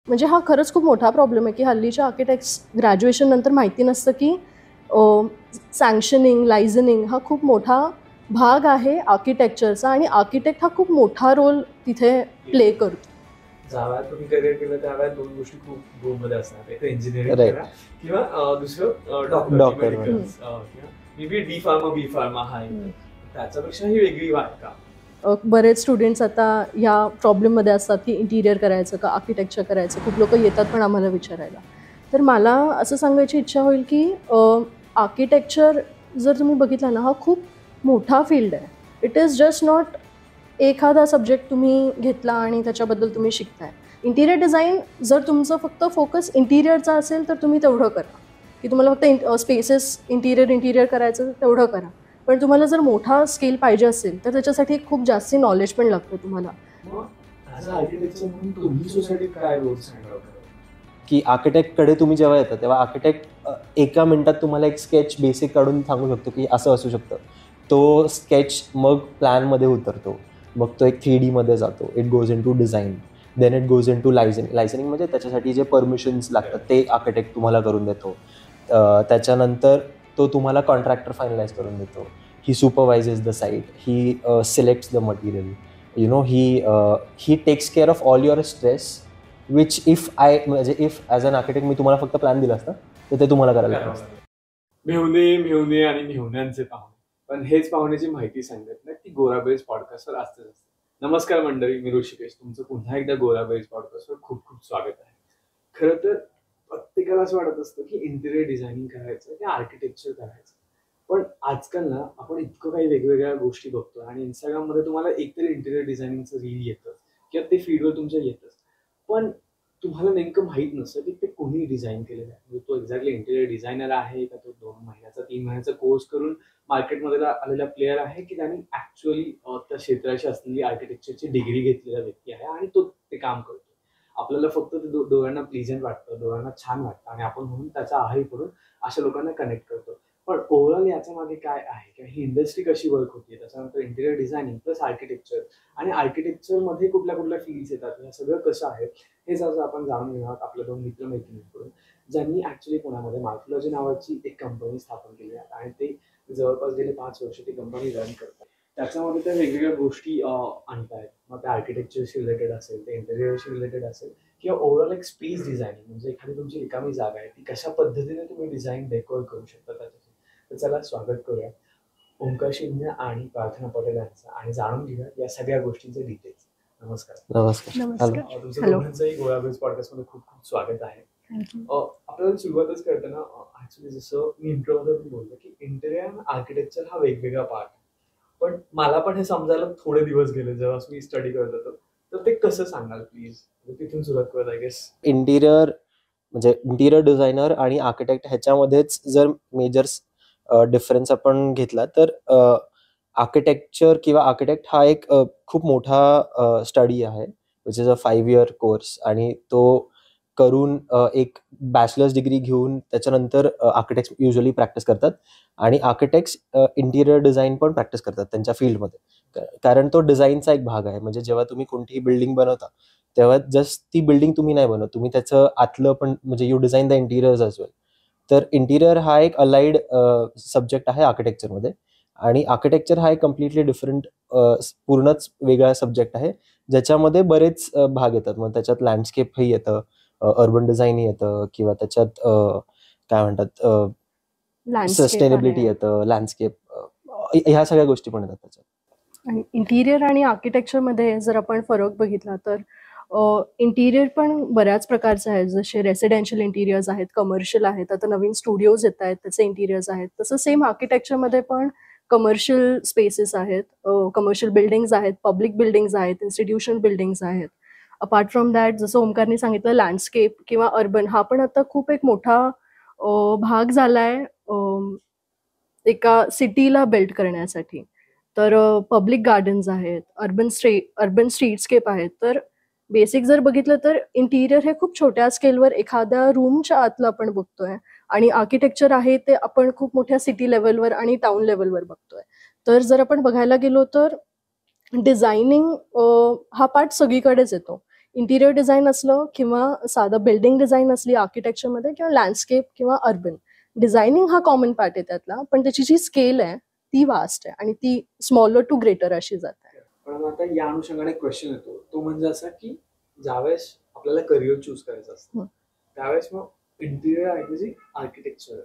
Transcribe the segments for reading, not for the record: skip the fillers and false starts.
म्हणजे हा खरंच खूप मोठा प्रॉब्लेम आहे की हल्लीच्या आर्किटेक्ट्स ग्रॅज्युएशन नंतर माहिती नसतं की सँक्शनिंग लायझनिंग हा खूप मोठा भाग आहे आर्किटेक्चरचा आणि आर्किटेक्ट हा खूप मोठा रोल तिथे प्ले करतो. ज्यावेळेला तुम्ही करिअर केलं त्यावेळेला दोन गोष्टी खूप गोलमध्ये असतात, एक इंजिनिअरिंग करा किंवा दुसरं डॉक्टर किंवा maybe D pharma B pharma हा त्याच्यापेक्षा ही वेगळी वाट का? बरेच स्टुडंट्स आता या प्रॉब्लेममध्ये असतात की इंटिरियर करायचं का आर्किटेक्चर करायचं. खूप लोक येतात पण आम्हाला विचारायला. तर मला असं सांगायची इच्छा होईल की आर्किटेक्चर जर तुम्ही बघितला ना हा खूप मोठा फील्ड आहे. इट इज जस्ट नॉट एखादा सब्जेक्ट तुम्ही घेतला आणि त्याच्याबद्दल तुम्ही शिकताय. इंटिरियर डिझाईन जर तुमचं फक्त फोकस इंटिरियरचा असेल तर तुम्ही तेवढं करा की तुम्हाला फक्त स्पेसेस इंटिरियर करायचं तेवढं करा. पण तुम्हाला जर मोठा स्केल पाहिजे असेल तर त्याच्यासाठी खूप जास्ती नॉलेज पण लागतं तुम्हाला. की आर्किटेक्टकडे तुम्ही जेव्हा येता तेव्हा आर्किटेक्ट एका मिनिटात तुम्हाला एक स्केच बेसिक काढून सांगू शकतो की असं असू शकतं. तो स्केच मग प्लॅनमध्ये उतरतो, मग तो एक 3D मध्ये जातो. It goes into design, then it goes into liaisoning म्हणजे त्याच्यासाठी जे परमिशन्स लागतात ते आर्किटेक्ट तुम्हाला करून देतो. त्याच्यानंतर तो तुम्हाला कॉन्ट्रॅक्टर फायनलाइज करून देतो. He supervises the site, he selects the material, he takes care of all your stress which if as an architect मी तुम्हाला फक्त प्लॅन दिला असता तर ते तुम्हाला करायला लागतं. मेहुणे आणि मेहुण्यांचे पाहुणे, पण हेच पाहुण्याची माहिती सांगत ना ती गोराबेज पॉडकास्टवर असतेच असते. नमस्कार मंडळी, मी ऋषिकेश, तुमचं पुन्हा एकदा गोराबेज पॉडकास्टवर खूप खूप स्वागत आहे. खरं तर प्रत्येकाला असं वाटत असतं की इंटिरियर डिझायनिंग करायचं की आर्किटेक्चर करायचं, पण आजकाल ना आपण इतकं काही वेगवेगळ्या गोष्टी बघतो आणि इंस्टाग्राममध्ये तुम्हाला एकतरी इंटिरियर डिझायनिंगचं रील येतं किंवा ते फीडवर तुमच्या येतच, पण तुम्हाला नेमकं माहित नसतं की ते कोणी डिझाईन केलेलं आहे. म्हणजे तो एक्झॅक्टली इंटिरियर डिझायनर आहे का, तो 2 महिन्याचा 3 महिन्याचा कोर्स करून मार्केटमध्ये आलेला प्लेअर आहे की त्यांनी ऍक्च्युअली त्या क्षेत्राची असलेली आर्किटेक्चरची डिग्री घेतलेला व्यक्ती आहे आणि तो ते काम करतो. आपल्याला फक्त ते डोळ्यांना प्लीजंट वाटतं, डोळ्यांना छान वाटतं आणि आपण म्हणून त्याच्या आहारी पडून अशा लोकांना कनेक्ट करतो. पण ओव्हरऑल याच्या मागे काय आहे किंवा ही इंडस्ट्री कशी वर्क होती, त्याच्यानंतर इंटिरियर डिझायनिंग प्लस आर्किटेक्चर आणि आर्किटेक्चरमध्ये कुठल्या कुठल्या फील्ड्स येतात, हे सगळं कसं आहे हेच आज आपण जाणून घेणार आहोत आपल्या 2 मित्रमैत्रिणींकडून, ज्यांनी ऍक्च्युली पुण्यामध्ये मार्फोलॉजी नावाची एक कंपनी स्थापन केली आहे आणि ते जवळपास गेले 5 वर्ष ती कंपनी रन करतात. त्याच्यामध्ये त्या वेगवेगळ्या गोष्टी आणतायत. मग त्या आर्किटेक्चरशी रिलेटेड असेल, ते इंटेरियरशी रिलेटेड असेल किंवा ओव्हरऑल एक स्पेस डिझायनिंग, म्हणजे एखादी तुमची रिकामी जागा आहे ती कशा पद्धतीने तुम्ही डिझाईन डेकोर करू शकता त्याच्यासाठी. तर चला स्वागत करूया ओंकार शिंदे आणि प्रार्थना पटेल यांचं आणि जाणून घेऊया या सगळ्या गोष्टींचे डिटेल्स. नमस्कार. तुमचं दोघांचंही गोळाबेज पॉडकास्टमध्ये खूप खूप स्वागत आहे. आपल्याला सुरुवातच करताना ऍक्च्युली जसं मी इंट्रोमध्ये पण बोललो की इंटिरियर आर्किटेक्चर हा वेगवेगळा पार्ट, पण मला पण हे समजायला थोडे दिवस गेले जेव्हा मी स्टडी करत होतो. तर ते कसं सांगाल प्लीज, तिथून सुरुवात करत आय गेस. इंटिरियर डिझायनर आणि आर्किटेक्ट ह्याच्यामध्येच जर मेजर डिफरन्स आपण घेतला तर आर्किटेक्चर किंवा आर्किटेक्ट हा एक खूप मोठा स्टडी आहे, which is a 5 year course, आणि तो करून एक बॅचलर्स डिग्री घेऊन त्याच्यानंतर आर्किटेक्ट्स युजली प्रॅक्टिस करतात आणि आर्किटेक्ट्स इंटिरियर डिझाईन पण प्रॅक्टिस करतात त्यांच्या फील्डमध्ये, कारण तो डिझाईनचा एक भाग आहे. म्हणजे जेव्हा तुम्ही कोणतीही बिल्डिंग बनवता तेव्हा जस्ट ती बिल्डिंग तुम्ही नाही बनवत, तुम्ही त्याचं आतलं पण, म्हणजे you design the interiors as well. तर इंटिरियर हा एक अलाइड सब्जेक्ट आहे आर्किटेक्चरमध्ये आणि आर्किटेक्चर हा एक कम्प्लिटली डिफरंट पूर्णच वेगळा सब्जेक्ट आहे ज्याच्यामध्ये बरेच भाग येतात. मग त्याच्यात लँडस्केपही येतं, अर्बन डिझाईन येतं किंवा त्याच्यात काय म्हणतात सस्टेनेबिलिटी येतं, लँडस्केप, ह्या सगळ्या गोष्टी पण येतात त्याच्यात. आणि इंटिरियर आणि आर्किटेक्चरमध्ये जर आपण फरक बघितला तर इंटिरियर पण बऱ्याच प्रकारचे आहेत, जसे रेसिडेन्शियल इंटिरियर्स आहेत, कमर्शियल आहेत, आता नवीन स्टुडिओज येत आहेत त्याचे इंटिरियर्स आहेत. तसं सेम आर्किटेक्चरमध्ये पण कमर्शियल स्पेसेस आहेत, कमर्शियल बिल्डिंग्स आहेत, पब्लिक बिल्डिंग्स आहेत, इन्स्टिट्यूशन बिल्डिंग्स आहेत. अपार्ट फ्रॉम दॅट जसं ओमकारने सांगितलं लँडस्केप किंवा अर्बन हा पण आता खूप एक मोठा भाग झालाय एका सिटीला बिल्ड करण्यासाठी. तर पब्लिक गार्डन्स आहेत, अर्बन स्ट्रीटस्केप आहेत. तर बेसिक जर बघितलं तर इंटिरियर हे खूप छोट्या स्केलवर एखाद्या रूमच्या आतलं आपण बघतोय आणि आर्किटेक्चर आहे ते आपण खूप मोठ्या सिटी लेवलवर आणि टाउन लेवलवर बघतोय. तर जर आपण बघायला गेलो तर डिझायनिंग हा पार्ट सगळीकडेच येतो इंटिरियर डिझाईन असलं किंवा साधं बिल्डिंग डिझाईन असली आर्किटेक्चरमध्ये किंवा लँडस्केप किंवा अर्बन डिझायनिंग हा कॉमन पार्ट आहे त्यातला, पण त्याची जी स्केल आहे ती वास्ट आहे आणि ती स्मॉलर टू ग्रेटर अशी जात आहे. पण मग आता या अनुषंगाने एक क्वेश्चन येतो, तो म्हणजे असा की ज्यावेळेस आपल्याला करिअर चूज करायचं असतं त्यावेळेस मग इंटिरियर ऐवजी आर्किटेक्चर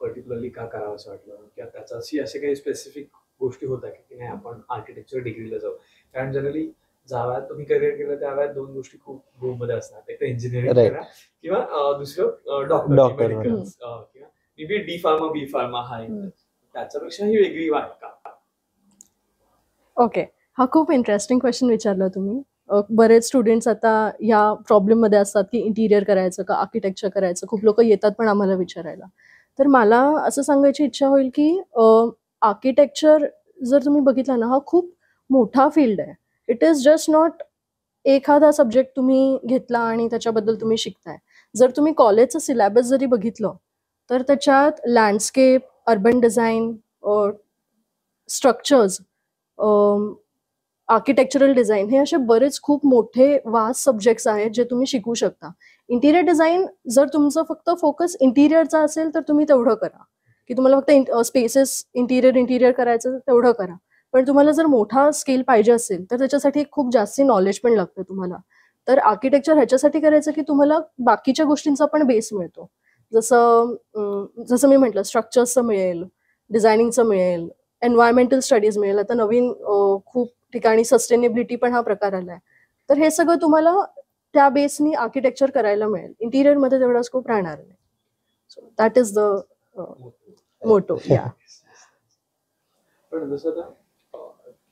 पर्टिक्युलरली का करावं असं वाटलं, किंवा त्याचा असे काही स्पेसिफिक गोष्टी होत्या की नाही आपण आर्किटेक्चर डिग्रीला जाऊ? कारण जनरली ज्या वेळात तुम्ही करिअर केलं त्या वेळात दोन गोष्टी खूप boom मध्ये असतात, एक तर इंजिनिअरिंग Right. करा किंवा दुसरं Doctor डॉक्टर बरोबर. किंवा maybe D pharma B pharma हा एक. त्याच्यापेक्षा ही वेगळी वाट का? ओके, हा खूप इंटरेस्टिंग क्वेश्चन विचारला तुम्ही. बरेच स्टुडंट्स आता या प्रॉब्लेममध्ये असतात की इंटिरियर करायचं का आर्किटेक्चर करायचं. खूप लोक येतात पण आम्हाला विचारायला. तर मला असं सांगायची इच्छा होईल की आर्किटेक्चर जर तुम्ही बघितला ना, हा खूप मोठा फील्ड आहे. इट इज जस्ट नॉट एखादा सब्जेक्ट तुम्ही घेतला आणि त्याच्याबद्दल तुम्ही शिकताय. जर तुम्ही कॉलेजचं सिलेबस जरी बघितलं तर त्याच्यात landscape, urban design, structures, architectural design हे असे बरेच खूप मोठे वास्ट सब्जेक्ट्स आहेत जे तुम्ही शिकू शकता. इंटिरियर डिझाईन जर तुमचं फक्त फोकस इंटिरियरचा असेल तर तुम्ही तेवढं करा, की तुम्हाला फक्त स्पेसेस इंटिरियर करायचं तेवढं करा. पण तुम्हाला जर मोठा स्केल पाहिजे असेल तर त्याच्यासाठी खूप जास्ती नॉलेज पण लागतं तुम्हाला. तर आर्किटेक्चर ह्याच्यासाठी करायचं की तुम्हाला बाकीच्या गोष्टींचा पण बेस मिळतो. जसं मी म्हटलं स्ट्रक्चर्सचं मिळेल, डिझायनिंगचं मिळेल, एन्व्हायरमेंटल स्टडीज मिळेल. आता नवीन खूप ठिकाणी सस्टेनेबिलिटी पण हा प्रकार आलाय. तर हे सगळं तुम्हाला त्या बेसनी आर्किटेक्चर करायला मिळेल. इंटिरियरमध्ये तेवढा स्कोप राहणार नाही. So that is the motto. या पण जसं आता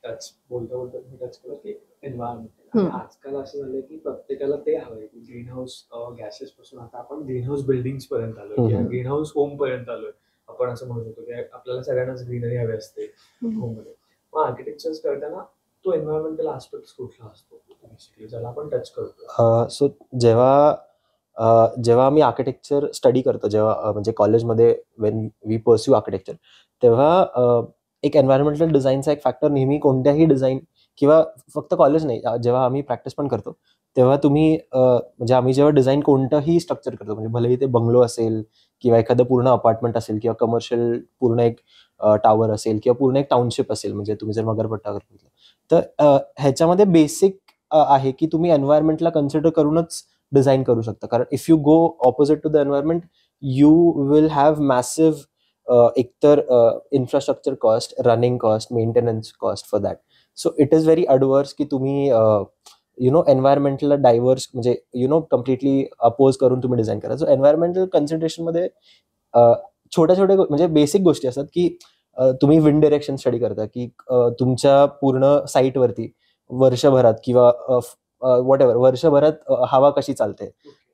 टच बोलता बोलता मी टच केलं की एन्व्हायरमेंट आजकाल असं झालंय की प्रत्येकाला ते हवंय की ग्रीन हाऊस गॅसेस पासून आता आपण ग्रीन हाऊस बिल्डिंग पर्यंत आलोय किंवा ग्रीन हाऊस होम पर्यंत आलोय. आपण असं म्हणू शकतो की आपल्याला सगळ्यांनाच ग्रीनरी हवी असते होम मध्ये. मग आर्किटेक्चर करताना तो एन्व्हायरमेंटल आस्पेक्ट कुठला असतो बेसिकली ज्याला आपण टच करतो? सो जेव्हा आम्ही आर्किटेक्चर स्टडी करतो, जेव्हा म्हणजे कॉलेजमध्ये वेन वी परस्यू आर्किटेक्चर, तेव्हा एक एन्व्हायरमेंटल डिझाईनचा एक फॅक्टर नेहमी कोणत्याही डिझाईन किंवा फक्त कॉलेज नाही, जेव्हा आम्ही प्रॅक्टिस पण करतो तेव्हा तुम्ही म्हणजे आम्ही जेव्हा डिझाईन कोणतंही स्ट्रक्चर करतो, म्हणजे भलेही ते बंगलो असेल किंवा एखादं पूर्ण अपार्टमेंट असेल किंवा कमर्शियल पूर्ण एक टावर असेल किंवा पूर्ण एक टाउनशिप असेल, म्हणजे तुम्ही जर मगरपट्टा बघितलं तर ह्याच्यामध्ये बेसिक आहे की तुम्ही एन्व्हायरमेंटला कन्सिडर करूनच डिझाईन करू शकता. कारण if you go opposite to the environment you will have massive एकतर infrastructure cost, running cost, maintenance cost for that. So it is very adverse की तुम्ही एन्व्हायरमेंटला डायव्हर्स म्हणजे कम्प्लिटली अपोज करून तुम्ही डिझाईन करा. सो एन्व्हायरमेंटल कन्सिडरेशनमध्ये छोट्या छोट्या म्हणजे बेसिक गोष्टी असतात की तुम्ही विंड डिरेक्शन स्टडी करता की तुमच्या पूर्ण साईटवरती वर्षभरात किंवा व्हॉटएव्हर वर्षभरात हवा कशी चालते,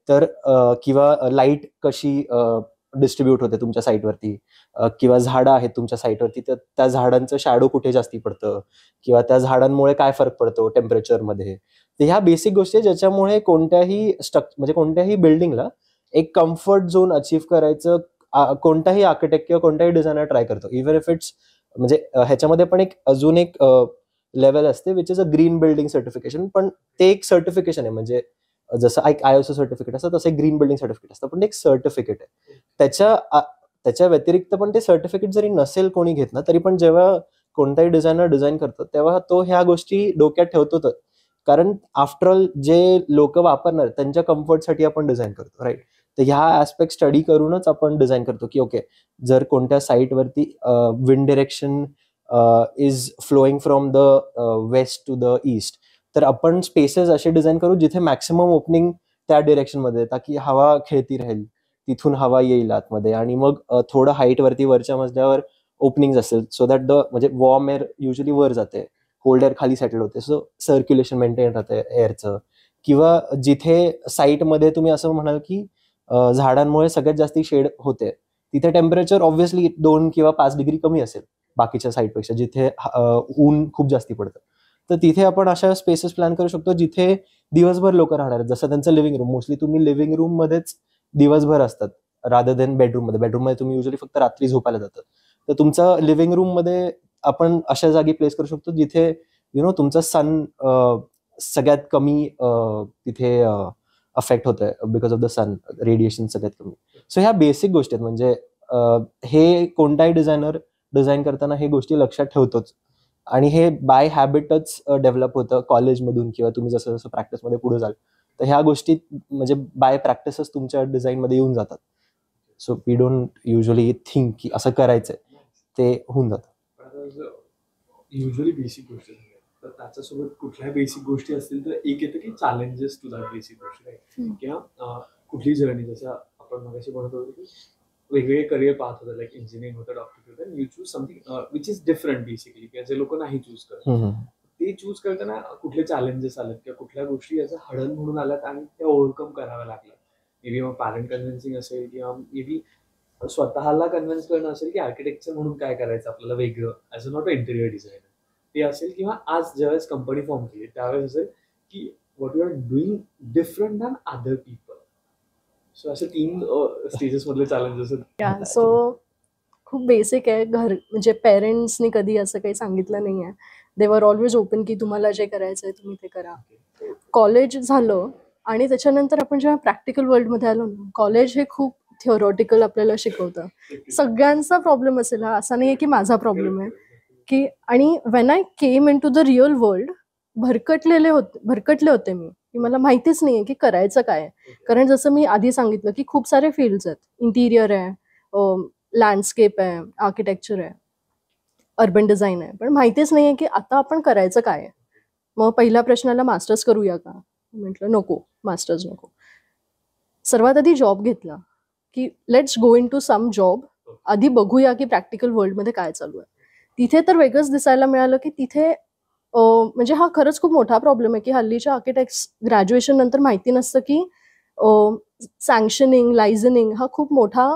तर किंवा लाईट कशी डिस्ट्रीब्यूट होते तुमच्या साईटवरती, किंवा झाडं आहेत तुमच्या साईटवरती तर त्या झाडांचं शॅडो कुठे जास्ती पडतं किंवा त्या झाडांमुळे काय फरक पडतो टेम्परेचरमध्ये. तर ह्या बेसिक गोष्टी ज्याच्यामुळे म्हणजे कोणत्याही बिल्डिंगला एक कम्फर्ट झोन अचीव्ह करायचं कोणताही आर्किटेक्ट किंवा कोणताही डिझायनर ट्राय करतो. इव्हन इफ इट्स म्हणजे ह्याच्यामध्ये पण एक अजून एक लेवल असते which is a green building certification. पण ते एक सर्टिफिकेशन आहे, म्हणजे जसं एक ISO सर्टिफिकेट असतं तसं एक ग्रीन बिल्डिंग सर्टिफिकेट असतं, पण एक सर्टिफिकेट आहे. त्याच्या व्यतिरिक्त पण ते सर्टिफिकेट जरी नसेल कोणी घेतलं तरी पण जेव्हा कोणताही डिझायनर डिझाईन करतो तेव्हा तो ह्या गोष्टी डोक्यात ठेवतोच. कारण आफ्टर ऑल जे लोक वापरणार त्यांच्या कम्फर्टसाठी आपण डिझाईन करतो, राईट. तर ह्या ऍस्पेक्ट स्टडी करूनच आपण डिझाईन करतो की ओके जर कोणत्या साईटवरती wind direction is flowing from the west to the east, तर आपण स्पेसेस असे डिझाईन करू जिथे मॅक्सिमम ओपनिंग त्या डिरेक्शनमध्ये, ताकी हवा खेळती राहील, तिथून हवा येईल आतमध्ये, आणि मग थोडं हाईट वरती वरच्या मजल्यावर ओपनिंग असेल सो दॅट म्हणजे वॉर्म एअर युजली वर जाते, कोल्ड एअर खाली सेटल होते, सो सर्क्युलेशन मेंटेन राहते एअरचं. किंवा जिथे साईटमध्ये तुम्ही असं म्हणाल की झाडांमुळे सगळ्यात जास्त शेड होते तिथे टेम्परेचर ऑब्व्हियसली 2 किंवा 5 डिग्री कमी असेल बाकीच्या साईटपेक्षा, जिथे ऊन खूप जास्ती पडतं. तर तिथे आपण अशा स्पेसेस प्लॅन करू शकतो जिथे दिवसभर लोक राहणार आहेत. जसं त्यांचं लिव्हिंग रूम, मोस्टली तुम्ही लिव्हिंग रूम मध्येच दिवसभर असतात रादर देन बेडरूममध्ये तुम्ही युजली फक्त रात्री झोपायला जातात. तर तुमचा लिव्हिंग रूम मध्ये आपण अशा जागी प्लेस करू शकतो जिथे तुमचं सन सगळ्यात कमी तिथे अफेक्ट होतंय because of the sun radiation सगळ्यात कमी. सो ह्या बेसिक गोष्टी आहेत. म्हणजे हे कोणताही डिझायनर डिझाईन करताना हे गोष्टी लक्षात ठेवतोच आणि हे बाय हॅबिटच डेव्हलप होतं कॉलेजमधून किंवा तुम्ही जसं जसं प्रॅक्टिसमध्ये पुढे जाल तर ह्या गोष्टी म्हणजे बाय प्रॅक्टिसच तुमच्या डिझाईनमध्ये येऊन जातात. So we don't usually think की असं करायचंय, ते होऊन जातं. युजली बेसिक गोष्टी झाल्या तर त्याच्यासोबत कुठल्या बेसिक गोष्टी असतील तर एक येतं की चॅलेंजेस टू दॅट बेसिक गोष्टी आहे किंवा कुठली जर्नी जसं आपण मगाशी म्हणत होतो की वेगवेगळे करिअर पाहत होतं लाईक इंजिनिअरिंग होतं डॉक्टर होतं you choose something which is different basically किंवा जे लोक नाही चूज करत ते चूज करताना कुठले चॅलेंजेस आलेत किंवा कुठल्या गोष्टी याचं हडल म्हणून आल्यात आणि त्या ओव्हरकम कराव्या लागल्या. मे बी मग पॅरेंट कन्व्हिन्सिंग असेल किंवा मे बी स्वतःला कन्व्हिन्स करणं असेल की आर्किटेक्चर म्हणून काय करायचं आपल्याला वेगळं as a not a interior designer ते असेल किंवा आज ज्यावेळेस कंपनी फॉर्म केली त्यावेळेस असेल की what you are doing different than other people. So असे 3 स्टेजेस मधले चॅलेंजेस आहेत. सो खूप बेसिक आहे. म्हणजे पेरेंट्सनी कधी असं काही सांगितलं नाही आहे. दे वर ऑलवेज ओपन की तुम्हाला जे करायचं आहे तुम्ही ते करा. कॉलेज झालं आणि त्याच्यानंतर आपण जेव्हा प्रॅक्टिकल वर्ल्डमध्ये आलो ना, कॉलेज हे खूप थिओरॉटिकल आपल्याला शिकवतं. सगळ्यांचा प्रॉब्लेम असेल हा, असा नाही आहे की माझा प्रॉब्लेम आहे की. आणि when I came into the real world भरकटले होते मी की मला माहितीच नाही आहे की करायचं काय आहे. कारण जसं मी आधी सांगितलं की खूप सारे फील्ड्स आहेत. इंटिरियर आहे, लँडस्केप आहे, आर्किटेक्चर आहे, अर्बन डिझाईन आहे, पण माहितीच नाही आहे की आता आपण करायचं काय आहे. मग पहिल्या प्रश्नाला मास्टर्स करूया का, म्हटलं नको, मास्टर्स नको. सर्वात आधी जॉब घेतला की let's go into some job. आधी बघूया की प्रॅक्टिकल वर्ल्डमध्ये काय चालू आहे. तिथे तर वेगळंच दिसायला मिळालं की तिथे म्हणजे हा खरंच खूप मोठा प्रॉब्लेम आहे की हल्लीच्या आर्किटेक्ट्स ग्रॅज्युएशन नंतर माहिती नसतं की सँक्शनिंग, लायझनिंग हा खूप मोठा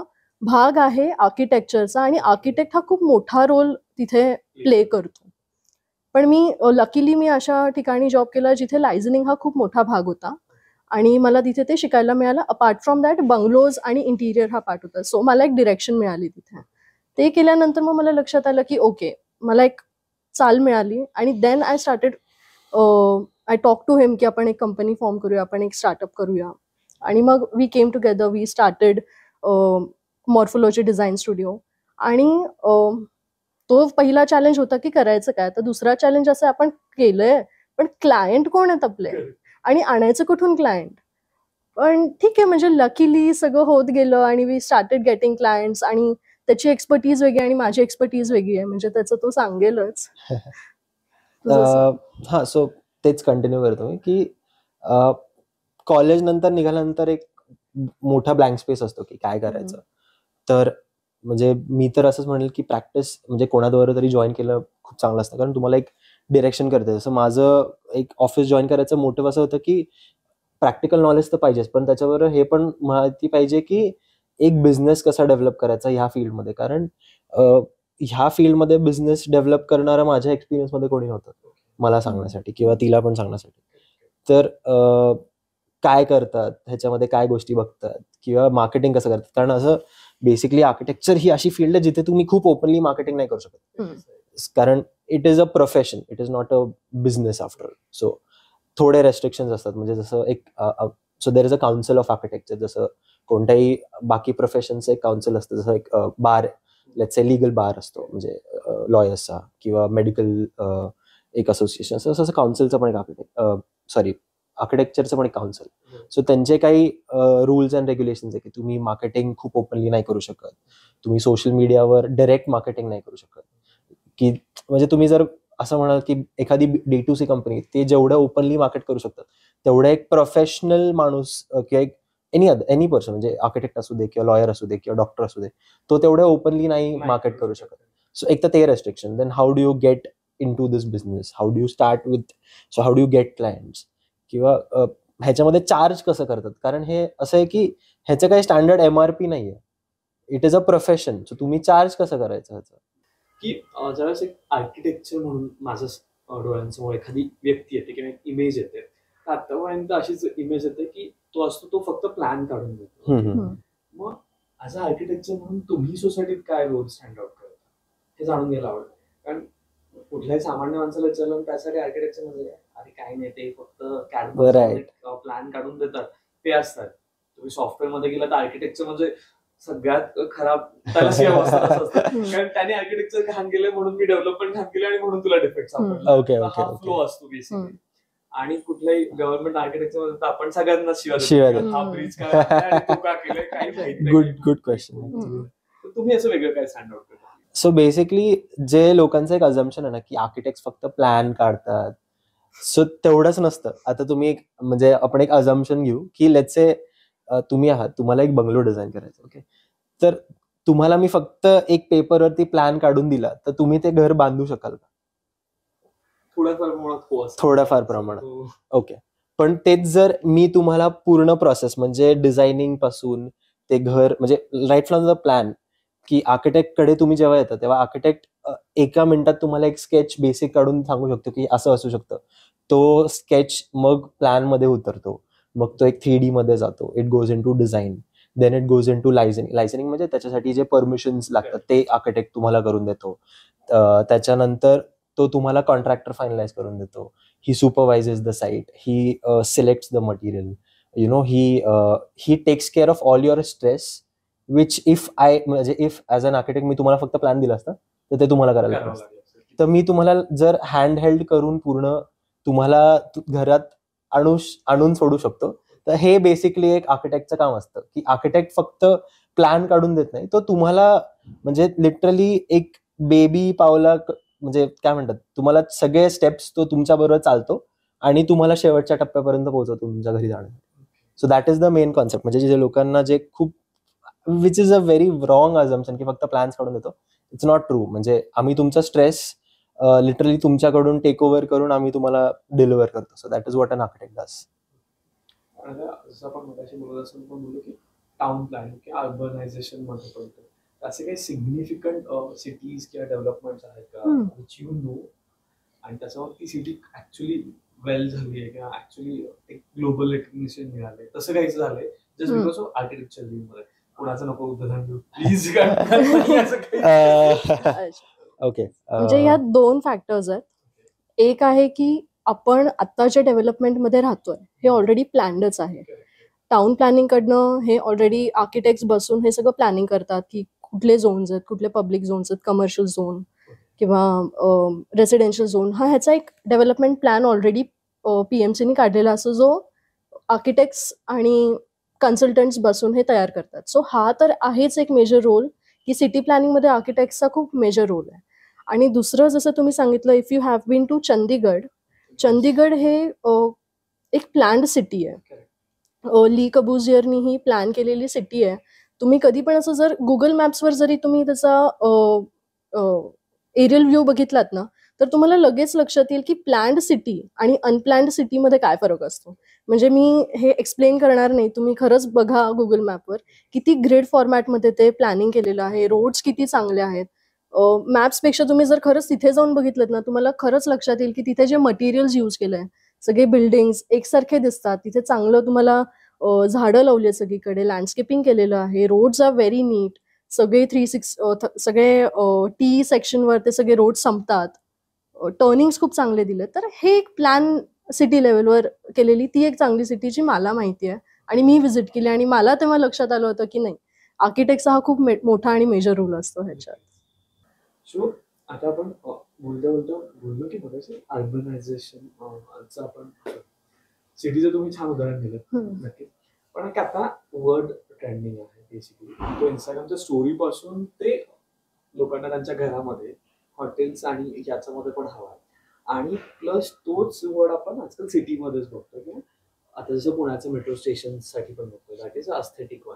भाग आहे आर्किटेक्चरचा आणि आर्किटेक्ट हा खूप मोठा रोल तिथे प्ले करतो. पण लकीली मी अशा ठिकाणी जॉब केला जिथे लायझनिंग हा खूप मोठा भाग होता आणि मला तिथे ते शिकायला मिळालं. अपार्ट फ्रॉम दॅट बंगलोज आणि इंटिरियर हा पार्ट होता. सो मला एक डिरेक्शन मिळाली तिथे. ते केल्यानंतर मग मला लक्षात आलं की ओके, मला एक चाल मिळाली आणि then I started I talk to him की आपण एक कंपनी फॉर्म करूया, आपण एक स्टार्टअप करूया. आणि मग we came together, we started morphology design studio. आणि तो पहिला चॅलेंज होता की करायचं काय. तर दुसरा चॅलेंज असं आपण केलंय, पण क्लायंट कोण आहेत आपले आणि आणायचं कुठून क्लायंट. पण ठीक आहे, म्हणजे लकीली सगळं होत गेलं आणि वी स्टार्टेड गेटिंग क्लायंट्स. आणि त्याची एक्सपर्टीज वेगळी आणि माझी एक्सपर्टीज वेगळी आहे, म्हणजे त्याचं तो सांगेलच. हा, सो तेच कंटिन्यू करतो मी की कॉलेज नंतर निघाल्यानंतर एक मोठा ब्लँक स्पेस असतो की काय करायचं. तर म्हणजे मी तर असंच म्हणेल की प्रॅक्टिस म्हणजे कोणाद्वारे तरी जॉईन केलं खूप चांगलं असतं, कारण तुम्हाला एक डिरेक्शन करते. जसं माझं एक ऑफिस जॉईन करायचं मोटिव्ह असं होतं की प्रॅक्टिकल नॉलेज तर पाहिजेच, पण त्याच्यावर हे पण माहिती पाहिजे की एक बिझनेस कसा डेव्हलप करायचा ह्या फील्डमध्ये. कारण ह्या फील्डमध्ये बिझनेस डेव्हलप करणारं माझ्या एक्सपिरियन्समध्ये कोणी नव्हतं मला सांगण्यासाठी किंवा तिला पण सांगण्यासाठी. तर काय करतात ह्याच्यामध्ये, काय गोष्टी बघतात किंवा मार्केटिंग कसं करतात. कारण असं बेसिकली आर्किटेक्चर ही अशी फील्ड आहे जिथे तुम्ही खूप ओपनली मार्केटिंग नाही करू शकत, कारण it is a profession, it is not a business after. So थोडे रेस्ट्रिक्शन्स असतात. म्हणजे जसं एक so there is a council of architecture. जसं कोणत्याही बाकी प्रोफेशनचं एक काउन्सिल असतं. जसं एक बार, लेट्स से लीगल बार असतो म्हणजे लॉयर्सचा, किंवा मेडिकल एक असोसिएशन असतं. तसं काउन्सिलचं पण एक आर्किटेक्चरचं पण एक काउन्सिल. सो त्यांचे काही रूल्स अँड रेग्युलेशन्स आहे की तुम्ही मार्केटिंग खूप ओपनली नाही करू शकत, तुम्ही सोशल मीडियावर डायरेक्ट मार्केटिंग नाही करू शकत. की म्हणजे तुम्ही जर असं म्हणाल की एखादी D2C कंपनी ते जेवढं ओपनली मार्केट करू शकतात तेवढं एक प्रोफेशनल माणूस किंवा एक एनी पर्सन, म्हणजे आर्किटेक्ट असू दे किंवा लॉयर असू दे किंवा डॉक्टर असू दे, तो तेवढं ओपनली नाही मार्केट करू शकत. सो एक तर ते restriction. Then how do you get into this business, how do you start with, so how do you get clients, किंवा ह्याच्यामध्ये चार्ज कसं करतात. कारण हे असं आहे की ह्याचं काही स्टँडर्ड MRP नाही आहे, it is a profession. So तुम्ही चार्ज कसं करायचं ह्याचं. की ज्यावेळेस एक आर्किटेक्चर म्हणून माझं डोळ्यांसमोर एखादी व्यक्ती येते किंवा एक इमेज येते, तर आतापर्यंत अशीच इमेज येते की तो असतो तो फक्त प्लॅन काढून देतो. मग ॲज अ आर्किटेक्चर म्हणून तुम्ही सोसायटीत काय रोल स्टँड आउट करता हे जाणून घ्यायला आवडतं. कारण कुठल्याही सामान्य माणसाला विचारलं आणि त्यासाठी आर्किटेक्चर म्हणजे काय? अरे काही नाही, ते फक्त Right. प्लॅन काढून देतात ते असतात. तुम्ही सॉफ्टवेअर मध्ये गेला तर आर्किटेक्चर म्हणजे सगळ्यात खराब त्याला शिवाय असतं. कारण त्याने आर्किटेक्चर घाण केलंय म्हणून मी डेव्हलपमेंट घाण केली आणि म्हणून तुला डिफेक्ट सापडला. Okay, तर okay, हा okay. फ्लो असतो बेसिकली. आणि कुठल्याही गव्हर्नमेंट आर्किटेक्चर मध्ये तर आपण सगळ्यांना शिव्या शिवाय देतो. हा ब्रिज काय बांधलाय आणि तो का केलाय काही माहित नाही. Good question. तर तुम्ही असं वेगळं काय स्टँड आउट करता? सो बेसिकली जे लोकांचं एक अझम्पशन आहे ना, की आर्किटेक्ट फक्त प्लॅन काढतात, सो तेवढंच नसतं. आता तुम्ही एक म्हणजे आपण एक अझम्पशन घेऊ की लेट्स से तुम्ही आहात, तुम्हाला एक बंगलो डिझाईन करायचं. ओके, तर तुम्हाला मी फक्त एक पेपरवरती प्लॅन काढून दिला तर तुम्ही ते घर बांधू शकाल का? थोड्याफार प्रमाणात हो असतं. थोड्याफार प्रमाणात. हो. ओके, पण तेच जर मी तुम्हाला पूर्ण प्रोसेस म्हणजे डिझायनिंग पासून ते घर म्हणजे राईट फ्रॉम द प्लॅन, की आर्किटेक्ट कडे तुम्ही जेव्हा येता तेव्हा आर्किटेक्ट एका मिनिटात तुम्हाला एक स्केच बेसिक काढून सांगू शकतो की असं असू शकतं. तो स्केच मग प्लॅन मध्ये उतरतो, मग तो एक 3D मध्ये जातो, it goes into design, then it goes into liaisoning म्हणजे त्याच्यासाठी जे परमिशन्स लागतात ते आर्किटेक्ट तुम्हाला करून देतो. त्याच्यानंतर तो तुम्हाला कॉन्ट्रॅक्टर फायनलाइज करून देतो. He supervises the site, he selects the material, you know, he takes care of all your stress, which if as an architect मी तुम्हाला फक्त प्लॅन दिला असता तर ते तुम्हाला करायला लागलं असतं. तर मी तुम्हाला जर हँड हेल्ड करून पूर्ण तुम्हाला घरात आणून सोडू शकतो. तर हे बेसिकली एक आर्किटेक्टचं काम असतं, की आर्किटेक्ट फक्त प्लॅन काढून देत नाही, तो तुम्हाला म्हणजे लिटरली एक बेबी पावला म्हणजे काय म्हणतात, तुम्हाला सगळे स्टेप्स तो तुमच्या बरोबर चालतो आणि तुम्हाला शेवटच्या टप्प्यापर्यंत पोहोचवतो तुमच्या घरी जाणं. So that is the main concept. म्हणजे जे लोकांना जे खूप which is a very wrong assumption की फक्त प्लॅन्स काढून देतो. It's not true. म्हणजे आम्ही तुमचा स्ट्रेस लिटरली तुमच्याकडून टेक ओव्हर करून आम्ही तुम्हाला डिलिव्हर करतो. So that is what an architect does. जसं आपण मगाशी बोलत असताना पण बोललो की टाउन प्लॅनिंग किंवा अर्बनायझेशन मध्ये पडतो. असे काही सिग्निफिकंट सिटीज किंवा डेव्हलपमेंट आहेत का विच यू नो आणि त्याच्यावर ती सिटी ऍक्च्युली वेल झाली आहे किंवा ऍक्च्युली एक ग्लोबल रेकग्निशन मिळालंय, तसं काहीच झालंय जस्ट बिकॉज ऑफ आर्किटेक्चर मध्ये? कोणाचं नको उदाहरण देऊ प्लीज. ओके, म्हणजे यात 2 फॅक्टर्स आहेत. एक आहे की आपण आत्ताच्या डेव्हलपमेंटमध्ये राहतोय हे ऑलरेडी प्लॅन्डच आहे. टाउन प्लॅनिंग कडनं हे ऑलरेडी आर्किटेक्ट्स बसून हे सगळं प्लॅनिंग करतात की कुठले झोन्स आहेत, कुठले पब्लिक झोन्स आहेत, कमर्शियल झोन किंवा रेसिडेन्शियल झोन. ह्याचा एक डेव्हलपमेंट प्लॅन ऑलरेडी PMCने काढलेला असतो, जो आर्किटेक्ट्स आणि कन्सल्टंट्स बसून हे तयार करतात. सो हा तर आहेच एक मेजर रोल की सिटी प्लॅनिंगमध्ये आर्किटेक्ट्सचा खूप मेजर रोल आहे. आणि दुसरं जसं तुम्ही सांगितलं, if you have been to Chandigarh हे एक प्लॅन्ड सिटी आहे. ली कबूजियरनी ही प्लॅन केलेली सिटी आहे. तुम्ही कधी पण असं जर गुगल मॅप्सवर जरी तुम्ही त्याचा एरियल व्ह्यू बघितलात ना, तर तुम्हाला लगेच लक्षात येईल की प्लॅन्ड सिटी आणि अनप्लॅन्ड सिटीमध्ये काय फरक असतो. म्हणजे मी हे एक्सप्लेन करणार नाही, तुम्ही खरंच बघा गुगल मॅपवर किती ग्रिड फॉर्मॅटमध्ये ते प्लॅनिंग केलेलं आहे, रोड्स किती चांगले आहेत. मॅप्सपेक्षा तुम्ही जर खरंच तिथे जाऊन बघितलं ना, तुम्हाला खरंच लक्षात येईल की तिथे जे मटेरियल्स यूज केलं आहे, सगळे बिल्डिंग्स एकसारखे दिसतात. तिथे चांगलं तुम्हाला झाडं लावली आहेत सगळीकडे, लँडस्केपिंग केलेलं आहे, रोड्स आर व्हेरी नीट. सगळे सगळे T सेक्शनवर ते सगळे रोड संपतात, टर्निंग्स खूप चांगले दिले. तर हे एक प्लॅन सिटी लेवलवर केलेली ती एक चांगली सिटी जी मला माहिती आहे आणि मी व्हिजिट केली आणि मला तेव्हा लक्षात आलं होतं की नाही, आर्किटेक्टचा हा खूप मोठा आणि मेजर रोल असतो ह्याच्यात. सो आता आपण बोललो की बघायचं अर्बनायझेशन आपण सिटीचं तुम्ही छान उदाहरण दिलं नक्कीच. पण आता वर्ड ट्रेंडिंग आहे बेसिकली, तो इंस्टाग्रामच्या स्टोरी पासून ते लोकांना त्यांच्या घरामध्ये हॉटेल्स आणि याच्यामध्ये पण हवा आहे. आणि प्लस तोच वर्ड आपण आजकाल सिटीमध्येच बघतो किंवा आता जसं पुण्याचं मेट्रो स्टेशन साठी पण बघतो, that is aesthetic one.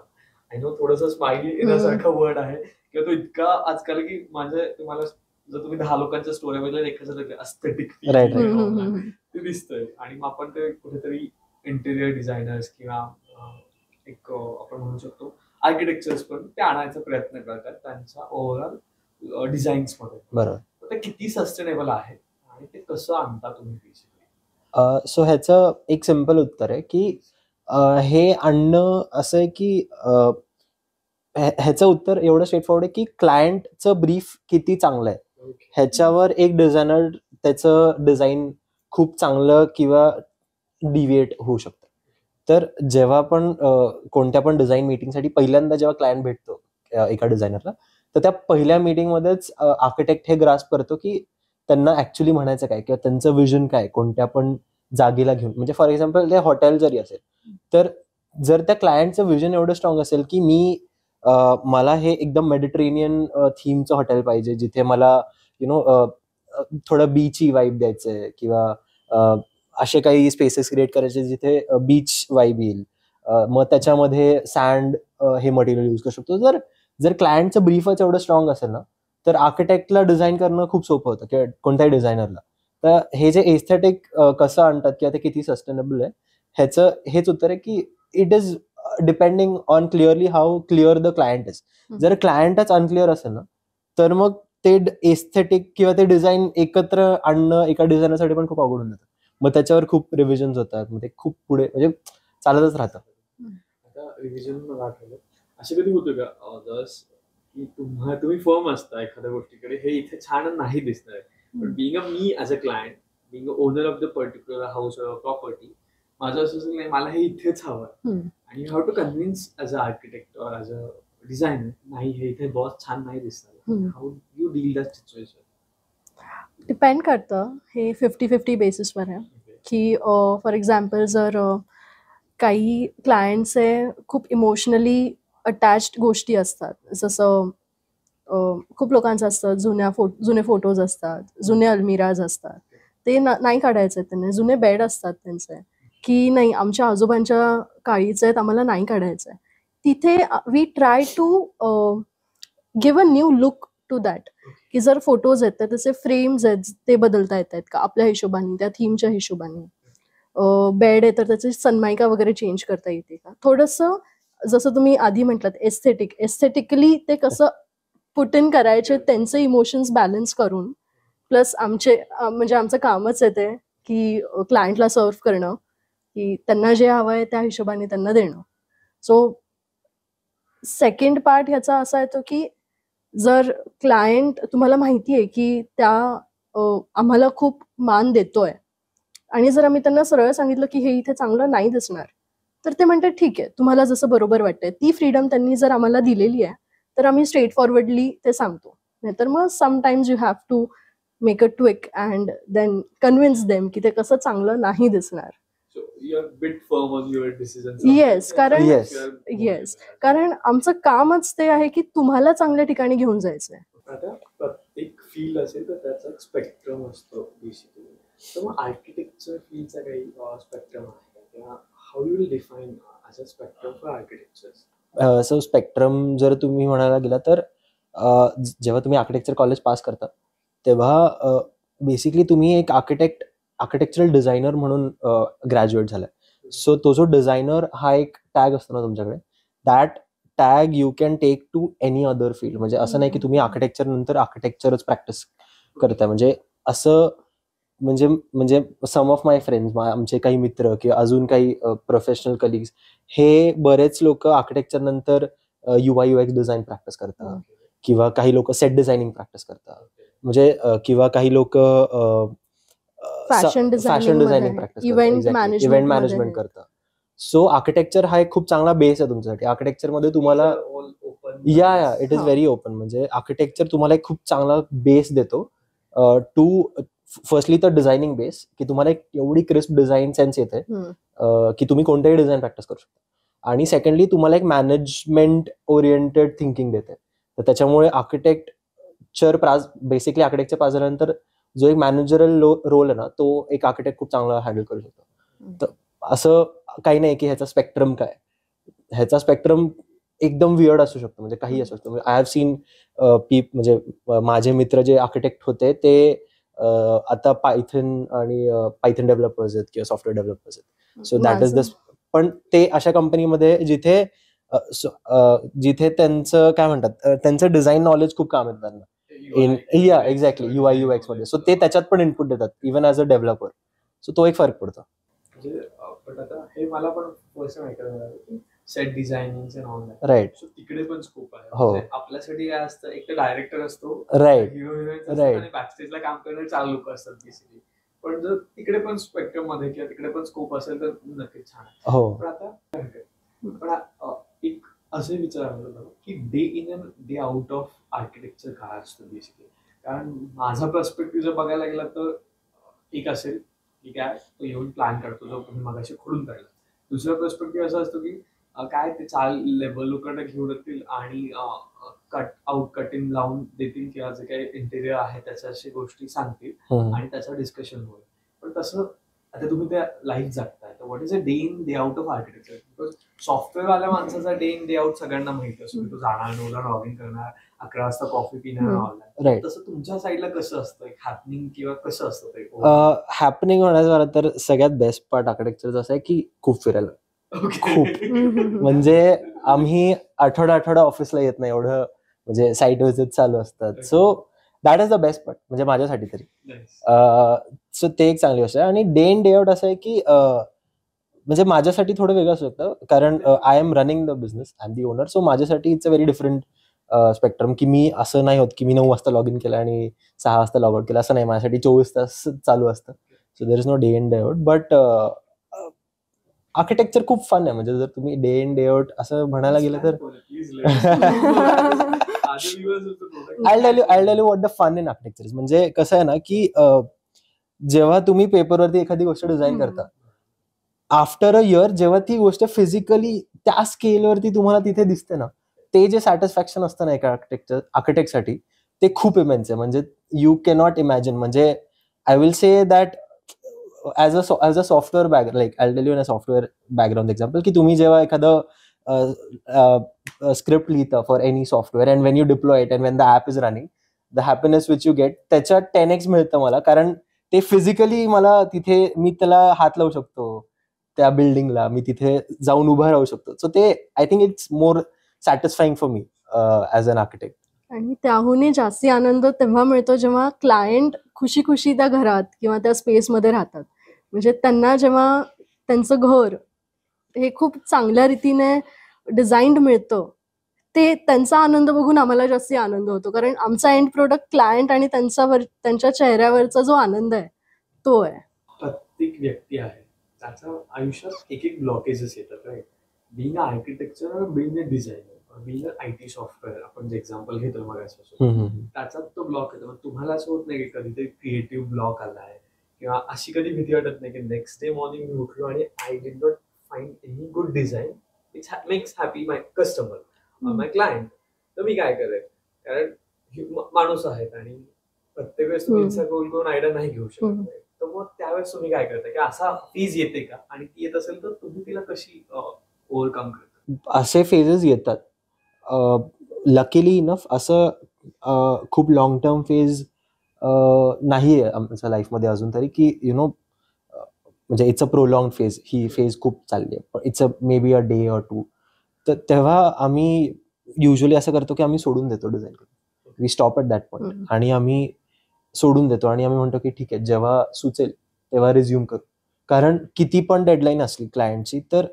I know थोडंसं स्माइली येण्यासारखा वर्ड आहे किंवा तो इतका आजकाल की म्हणजे तुम्हाला जर तुम्ही 10 लोकांच्या स्टोरी बघितल्या एखाद्या अस्थेटिक ते दिसतंय. आणि मग आपण ते कुठेतरी इंटेरियर डिझायनर्स किंवा एक आपण म्हणू शकतो आर्किटेक्चर्स पण ते आणायचा प्रयत्न करतात त्यांच्या ओव्हरऑल डिझाईन्स मध्ये. बरोबर. ते किती सस्टेनेबल आहे आणि ते कसं आणता तुम्ही बेसिकली? सो ह्याचं एक सिम्पल उत्तर आहे की हे आणणं असं आहे की ह्याचं उत्तर एवढं स्ट्रेट फॉरवर्ड आहे की क्लायंटचं ब्रीफ किती चांगलं आहे. ह्याच्यावर एक डिझायनर त्याचं डिझाईन खूप चांगलं किंवा डिव्हिएट होऊ शकतं. तर जेव्हा पण कोणत्या पण डिझाईन मीटिंगसाठी पहिल्यांदा जेव्हा क्लायंट भेटतो एका डिझायनरला, तर त्या पहिल्या मीटिंगमध्येच आर्किटेक्ट हे ग्रास्प करतो की त्यांना ऍक्च्युली म्हणायचं काय किंवा त्यांचं विजन काय कोणत्या पण जागेला घेऊन. म्हणजे फॉर एक्झाम्पल ते हॉटेल जरी असेल, तर जर त्या क्लायंटचं विजन एवढं स्ट्रॉंग असेल की मला हे एकदम मेडिटेरेनियन थीमचं हॉटेल पाहिजे, जिथे मला थोडं बीची वाईब द्यायचंय किंवा असे काही स्पेसेस क्रिएट करायचे जिथे बीच वाईब येईल. मग त्याच्यामध्ये सँड हे मटेरियल यूज करू शकतो. जर क्लायंटचं ब्रीफच एवढं स्ट्रॉंग असेल ना, तर आर्किटेक्टला डिझाईन करणं खूप सोपं होतं किंवा कोणत्याही डिझायनरला. तर हे जे एस्थेटिक कसं आणतात किंवा ते किती सस्टेनेबल आहे, ह्याचं हेच उत्तर आहे की it is depending on clearly how clear the client is. जर क्लायंटच अनक्लिअर असेल ना, तर मग ते एस्थेटिक किंवा ते डिझाईन एकत्र आणणं एका डिझायनरसाठी पण खूप अवघड होऊन जातं. मग त्याच्यावर खूप रिव्हिजन्स होतात, मग ते खूप पुढे म्हणजे चालतच राहतं. आता रिव्हिजन मला आठवलं, असं कधी होतं का जस की तुम्ही फर्म असता एखाद्या गोष्टीकडे, हे इथे छान नाही दिसणार, पण मी as a client, being a owner of the particular house और प्रॉपर्टी, माझं असं असेल नाही मला हे इथेच हवं आणि you have to convince as a architect और ॲज अ डिझायनर, नाही हे इथे बॉस छान नाही दिसणार. How you deal that situation? Depend करतं, हे 50-50 बेसिसवर आहे की फॉर एक्झाम्पल जर काही क्लायंटचे खूप इमोशनली अटॅच्ड गोष्टी असतात, जसं खूप लोकांचं असतं, जुने फोटोज असतात, जुने अल्मिराज असतात, ते नाही काढायचे आहेत त्यांनी. जुने बेड असतात त्यांचे की नाही आमच्या आजोबांच्या काळीचे आहेत, आम्हाला नाही काढायचं आहे. तिथे we try to give a new look to that, की जर फोटोज आहेत तर त्याचे फ्रेम्स आहेत ते बदलता येत आहेत का आपल्या हिशोबाने, त्या थीमच्या हिशोबाने. बेड आहे तर त्याची सनमायका वगैरे चेंज करता येते का. थोडंसं जसं तुम्ही आधी म्हटलात एस्थेटिकली ते कसं पुट इन करायचे, त्यांचे इमोशन्स बॅलन्स करून, प्लस म्हणजे आमचं कामच आहे ते की क्लायंटला सर्व्ह करणं, की त्यांना जे हवं आहे त्या हिशोबाने त्यांना देणं. सो सेकंड पार्ट ह्याचा असा येतो की जर क्लायंट तुम्हाला माहिती आहे की आम्हाला खूप मान देतोय आणि जर आम्ही त्यांना सरळ सांगितलं की हे इथे चांगलं नाही दिसणार, तर ते म्हणतात ठीक आहे, तुम्हाला जसं बरोबर वाटतंय. ती फ्रीडम त्यांनी जर आम्हाला दिलेली आहे, तर आम्ही स्ट्रेट फॉरवर्डली ते सांगतो. नाहीतर मग sometimes you have to make a tweak and then convince them की ते कसं चांगलं नाही दिसणार. So you are a bit firm on your decisions. Yes, कारण Yes. कारण आमचं कामच ते आहे की तुम्हाला चांगल्या ठिकाणी घेऊन जायचंय. आता प्रत्येक फील्ड असेल तर त्याचा एक स्पेक्ट्रम असतो बेसिकली. तर मग आर्किटेक्चर फील्डचा काही स्पेक्ट्रम आहे किंवा how you will define as a spectrum for architecture? So spectrum जर तुम्ही म्हणायला गेला तर जेव्हा तुम्ही आर्किटेक्चर कॉलेज पास करता, तेव्हा बेसिकली तुम्ही एक आर्किटेक्चरल डिझायनर म्हणून ग्रॅज्युएट झालाय. सो तो जो डिझायनर हा एक टॅग असतो ना तुमच्याकडे, that tag you can take to any other field. म्हणजे असं नाही की तुम्ही आर्किटेक्चर नंतर आर्किटेक्चरच प्रॅक्टिस करताय. म्हणजे असं म्हणजे सम ऑफ माय फ्रेंड्स, आमचे काही मित्र किंवा अजून काही प्रोफेशनल कलिग्स, हे बरेच लोक आर्किटेक्चर नंतर UI UX डिझाईन प्रॅक्टिस करतात किंवा काही लोक सेट डिझायनिंग प्रॅक्टिस करतात. म्हणजे किंवा काही लोक फॅशन डिझायनिंग प्रॅक्टिस करतात, इव्हेंट मॅनेजमेंट करतात. सो आर्किटेक्चर हा एक खूप चांगला बेस आहे तुमच्यासाठी. आर्किटेक्चरमध्ये तुम्हाला इट इज व्हेरी ओपन. म्हणजे आर्किटेक्चर तुम्हाला एक खूप चांगला बेस देतो टू फर्स्टली तर डिझायनिंग बेस, की तुम्हाला एक एवढी क्रिस्प डिझाईन सेन्स येते की तुम्ही कोणतेही डिझाईन प्रॅक्टिस करू शकता. आणि सेकंडली तुम्हाला एक मॅनेजमेंट ओरिएंटेड थिंकिंग देते. तर त्याच्यामुळे बेसिकली आर्किटेक्चर पास झाल्यानंतर जो एक मॅनेजरल रोल आहे ना, तो एक आर्किटेक्ट खूप चांगला हँडल करू शकतो. तर असं काही नाही की ह्याचा स्पेक्ट्रम काय, ह्याचा स्पेक्ट्रम एकदम वियर्ड असू शकतो. म्हणजे काही असू शकतो. आय हॅव सीन म्हणजे माझे मित्र जे आर्किटेक्ट होते ते आता पायथन डेव्हलपर्स आहेत किंवा सॉफ्टवेअर डेव्हलपर्स आहेत. So that is the. पण ते अशा कंपनीमध्ये जिथे त्यांचं काय म्हणतात, त्यांचं डिझाईन नॉलेज खूप काम येतं त्यांना. एक्झॅक्टली UI UX मध्ये. सो ते त्याच्यात पण इनपुट देतात even as a developer. So तो एक फरक पडतो. म्हणजे पण आता हे मला पण फर्स्ट टाइम ऐकायला मिळालं की सेट डिझायनिंग राईट. सो तिकडे पण स्कोप आहे. हो. म्हणजे आपल्यासाठी काय असतं, एक तर डायरेक्टर असतो, Right. Hero heroine Right. आणि बॅकस्टेजला काम करणारे 4 लोक असतात बेसिकली. पण जर तिकडे पण स्पेक्ट्रम मध्ये किंवा तिकडे पण स्कोप असेल तर नक्कीच छान आहे. हो. पण आता पण एक असे विचार की day in and day out of architecture काय असतं बेसिकली. कारण माझा पर्स्पेक्टिव्ह जर बघायला गेला तर एक असेल की काय तो येऊन प्लॅन करतो जो तुम्ही मगाशी खोडून काढला. दुसरा पर्स्पेक्टिव्ह असा असतो की काय ते 4 लेबर लोकांना घेऊन येतील आणि कट आउट कटिंग लावून देतील किंवा जे काही इंटेरियर आहे त्याच्या गोष्टी सांगतील आणि त्याचं डिस्कशन होईल. पण तसं आता तुम्ही त्या लाईफ जगताय तर what is a day in day out of architecture. Because software वाल्या माणसाचा डे इन डे आउट सगळ्यांना माहिती असतो. तो जाणार 9ला लॉग इन करणार, 11 वाजता कॉफी पिणार ऑनलाईन. राईट. तसं तुमच्या साईडला कसं असतं हॅपनिंग किंवा कसं असतं ते? हॅपनिंग होण्याचं झालं तर सगळ्यात बेस्ट पार्ट आर्किटेक्चरचा असं आहे की खूप फिरायला. खूप. म्हणजे आम्ही आठवडा ऑफिसला येत नाही एवढं, म्हणजे साईट व्हिजिट चालू असतात. So that is the best part म्हणजे माझ्यासाठी तरी. सो ते एक चांगली गोष्ट आहे. आणि डे इन डे आउट असं आहे की म्हणजे माझ्यासाठी थोडं वेगळं असू शकतं कारण I am running the business, I am the owner. So माझ्यासाठी it's a very different spectrum की मी असं नाही होत की मी 9 वाजता लॉग इन केलं आणि 6 वाजता लॉग आउट केलं. असं नाही, माझ्यासाठी 24 तास चालू असतं. So there is no day in day out. But architecture खूप फन आहे. म्हणजे जर तुम्ही डे इन डे आउट असं म्हणायला गेलं तर I'll tell you what the fun in architecture is. म्हणजे कसं आहे ना की जेव्हा तुम्ही पेपरवरती एखादी गोष्ट डिझाईन करता, आफ्टर अ इयर जेव्हा ती गोष्ट फिजिकली त्या स्केलवरती तुम्हाला तिथे दिसते ना, ते जे सॅटिस्फॅक्शन असतं ना एका आर्किटेक्टसाठी ते खूप इमेन्स आहे. म्हणजे यू कॅनॉट इमॅजिन. म्हणजे I will say that as a software like I tell you in a software background example की तुम्ही जेव्हा एखादं स्क्रिप्ट लिहिता for any software and Wien you deploy it and Wien the app is running, the happiness which you get त्याच्या 10x मिळतं मला. कारण ते फिजिकली मला तिथे मी त्याला हात लावू शकतो, त्या बिल्डिंगला मी तिथे जाऊन उभा राहू शकतो. सो ते I think it's more satisfying for me as an architect. आणि त्याहूनही जास्ती आनंद तेव्हा मिळतो जेव्हा क्लायंट खुशी त्या घरात किंवा त्या स्पेसमध्ये राहतात. म्हणजे त्यांना जेव्हा त्यांचं घर हे खूप चांगल्या रीतीने डिझाईन्ड मिळतं, ते त्यांचा आनंद बघून आम्हाला जास्ती आनंद होतो. कारण आमचा एंड प्रोडक्ट क्लायंट आणि त्यांच्या चेहऱ्यावरचा जो आनंद आहे तो आहे. प्रत्येक व्यक्ती आहे त्याच्या आयुष्यात एक ब्लॉकेजेस येतात. Right. Being architecture, being a designer, being IT software आपण जे एक्झाम्पल घेतो मगासपासून, त्याचा तो ब्लॉक येतो. तुम्हाला असं होत नाही की कधीतरी क्रिएटिव्ह ब्लॉक आलाय किंवा अशी कधी भीती वाटत नाही की नेक्स्ट डे मॉर्निंग मी उठलो आणि I did not find any good design which makes happy my customer, my client, तर मी काय करेन? कारण माणूस आहेत आणि प्रत्येक वेळेस तुम्ही गोल करून आयडिया नाही घेऊ शकत. तर मग त्यावेळेस तुम्ही काय करता की असा फेज येते का, आणि ती येत असेल तर तुम्ही तिला कशी ओव्हरकम करता? असे फेजेस येतात. लकीली इनफ असं खूप लॉंग टर्म फेज नाही आहे आमच्या लाईफमध्ये अजून तरी की म्हणजे it's a prolong phase. He phase खूप चालली आहे, पण it's a may be a day or 2. तर तेव्हा आम्ही युजली असं करतो की आम्ही सोडून देतो डिझाईन करून. We stop at that point आणि आम्ही सोडून देतो आणि आम्ही म्हणतो की ठीक आहे, जेव्हा सुचेल तेव्हा रिझ्यूम करू. कारण किती पण डेडलाईन असली क्लायंटची तर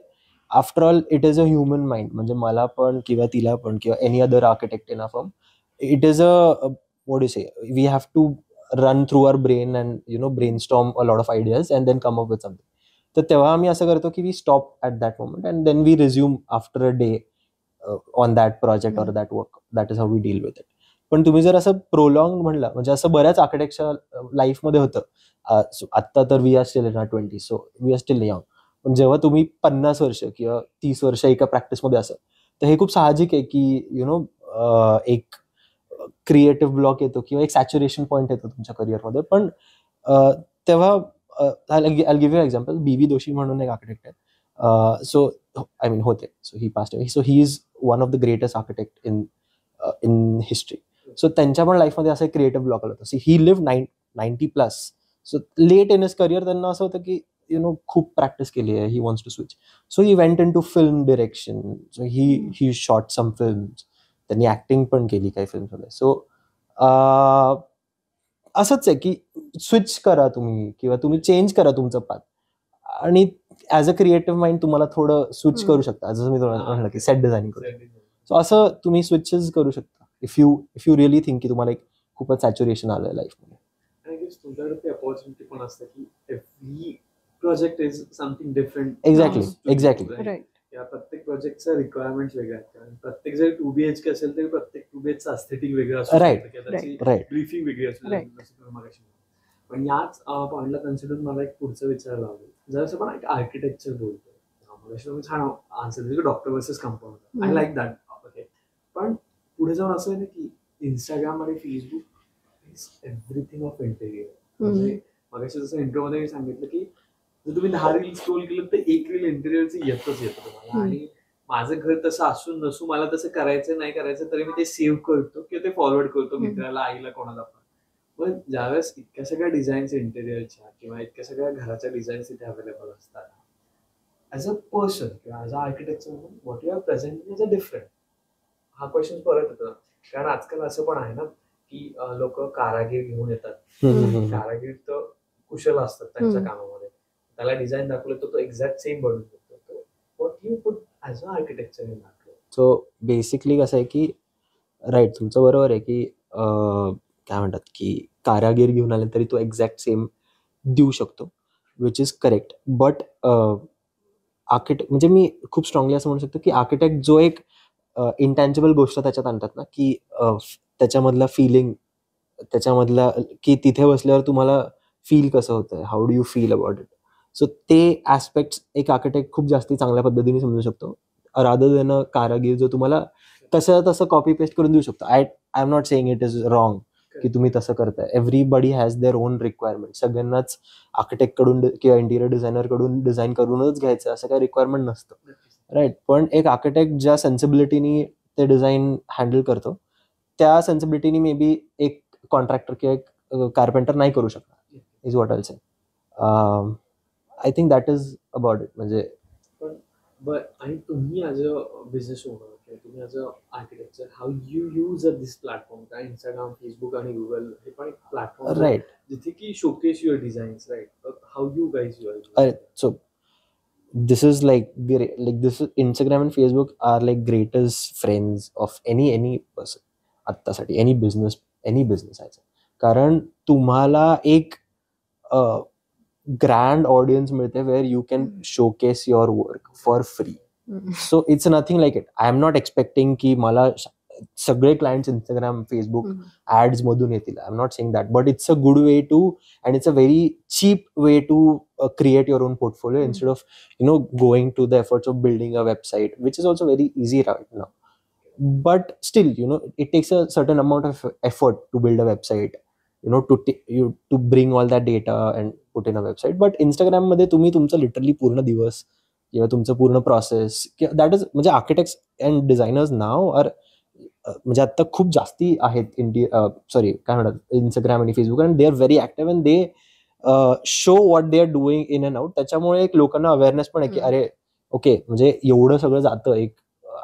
after all it is a human mind. म्हणजे मला पण किंवा तिला पण किंवा any other architect in a firm, it is a what you say, we have to run through our brain and brainstorm a lot of ideas and then come up with something. तर तेव्हा आम्ही असं करतो की we stop at that moment and then we resume after a day on that project or that work. That is how we deal with it. पण तुम्ही जर असं प्रोलॉंग म्हणलं, म्हणजे असं बऱ्याच आर्किटेक्चर लाईफमध्ये होतं. आत्ता तर we are still in our 20s, so we are still young. पण जेव्हा तुम्ही 50 वर्ष किंवा 30 वर्ष एका प्रॅक्टिसमध्ये असाल तर हे खूप साहजिक आहे की एक क्रिएटिव्ह ब्लॉक येतो किंवा एक सॅच्युरेशन पॉईंट येतो तुमच्या करिअरमध्ये. पण तेव्हा I give you example. BV Doshi म्हणून एक आर्किटेक्ट आहे. सो आय मीन होते, so he passed away. So he is one of the greatest architect in history. So त्यांच्या पण लाईफमध्ये असं एक क्रिएटिव्ह ब्लॉक आला होता. See he live 90+. So late in his career त्यांना असं होतं की खूप प्रॅक्टिस केली आहे, he wants to switch. So he went into film direction. So he shot some films. त्यांनी ऍक्टिंग पण केली काही फिल्ममध्ये. सो असंच आहे की स्विच करा तुम्ही किंवा तुम्ही चेंज करा तुमचं पाथ. आणि ॲज अ क्रिएटिव्ह माइंड तुम्हाला थोडं स्विच करू शकता. जसं मी तुम्हाला म्हटलं की सेट डिझायनिंग करू. सो असं तुम्ही स्विचेस करू शकता इफ यू रिअली थिंक की तुम्हाला एक खूपच सॅच्युरेशन आलंय लाईफमध्ये. आणि I guess तुमच्याकडे ती अपॉर्च्युनिटी पण असते की every project is something different. Exactly right. या प्रत्येक प्रोजेक्टचा रिक्वायरमेंट वेगळ्या आहेत. कारण प्रत्येक जरी 2BHK असेल तरी प्रत्येक 2BHचं अस्थेटिक वेगळं असू Right. शकतं किंवा त्याची राईट. ब्रीफिंग वेगळी असू Right. शकते, जसं तुम्ही मगाशी म्हणाला. पण याच पॉईंटला कन्सिडर मला एक पुढचं विचारायला आवडेल. जर आपण एक आर्किटेक्चर बोलतोय, मगाशी तुम्ही छान आन्सर दिली, doctor versus compounder. I like that. Okay, पण पुढे जाऊन असं आहे ना की इंस्टाग्राम आणि Facebook is everything of interior. म्हणजे मगाशी जसं इंट्रोमध्ये मी सांगितलं की जर तुम्ही 10 रील स्क्रोल केलं तर एक रील इंटेरियरचं येतच येतं तुम्हाला. आणि माझं घर तसं असून नसून मला तसं करायचं नाही करायचं तरी मी ते सेव्ह करतो किंवा ते फॉरवर्ड करतो मित्राला, आईला, कोणाला पण. पण ज्यावेळेस इतक्या सगळ्या डिझाईन्स इंटेरियरच्या किंवा इतक्या सगळ्या घराच्या डिझाईन्स इथे अवेलेबल असतात, ॲज अ पर्सन किंवा ॲज अ आर्किटेक्चर म्हणून what you are present is a different. हा क्वेश्चन परत येतो. कारण आजकाल असं पण आहे ना की लोक कारागीर घेऊन येतात. कारागीर तर कुशल असतात त्यांच्या कामामध्ये. त्याला डिझाईन दाखवलं तर तो एक्झॅक्ट सेम बनवून देतो. What you put as a architecture in that. So basically कसं आहे की राईट, तुमचं बरोबर आहे की काय म्हणतात की कारागीर घेऊन आले तरी तो एक्झॅक्ट सेम देऊ शकतो, which is correct. But architect म्हणजे मी खूप स्ट्रॉंगली असं म्हणू शकतो की आर्किटेक्ट जो एक इंटॅन्जिबल गोष्ट त्याच्यात आणतात ना, की त्याच्यामधला फिलिंग, त्याच्यामधला की तिथे बसल्यावर तुम्हाला फील कसं होतंय, how do you feel about it. So ते ॲस्पेक्ट्स एक आर्किटेक्ट खूप जास्ती चांगल्या पद्धतीने समजू शकतो, रादर देन कारागीर जो तुम्हाला तसं कॉपी पेस्ट करून देऊ शकतो. I am not saying it is wrong की तुम्ही तसं करताय. Everybody has their own requirement. सगळ्यांनाच आर्किटेक्ट कडून किंवा इंटिरियर डिझायनर कडून डिझाईन करूनच घ्यायचं असं काही रिक्वायरमेंट नसतं. राईट. पण एक आर्किटेक्ट ज्या सेन्सिबिलिटीनी ते डिझाईन हँडल करतो, त्या सेन्सिबिलिटीनी मे बी एक कॉन्ट्रॅक्टर किंवा एक कार्पेंटर नाही करू शकणार, is what I say. I think that is about it. म्हणजे आणि तुम्ही ॲज अ बिझनेस ओनर किंवा तुम्ही as a architecture, how you use this platform. काय इंस्टाग्राम, फेसबुक आणि गुगल हे पण एक प्लॅटफॉर्म राईट. जिथे की showcase your designs. Right. How you guys So this is like this is Instagram and Facebook are like greatest friends of any person आत्तासाठी, any business आहे. कारण तुम्हाला एक ग्रँड ऑडियन्स मिळते where you can showcase your work for free. So it's nothing like it. I am not expecting की मला सगळे clients Instagram, Facebook ads मधून येतील. I am not saying that, but it's a good way to, and it's a very cheap way to create your own portfolio instead of going to the efforts of building a website, which is also very easy right now. But still, it takes a certain amount of effort to build a website, to bring all that data and put in a website. But Instagram मध्ये तुम्ही तुमचं literally पूर्ण दिवस किंवा तुमचं पूर्ण process, that is म्हणजे architects and designers now are म्हणजे आता खूप जास्ती आहेत काय म्हणतात इंस्टाग्राम आणि Facebook, and they are very active and they show what they are doing in and out. त्याच्यामुळे एक लोकांना अवेअरनेस पण आहे की अरे ओके, म्हणजे एवढं सगळं जातं एक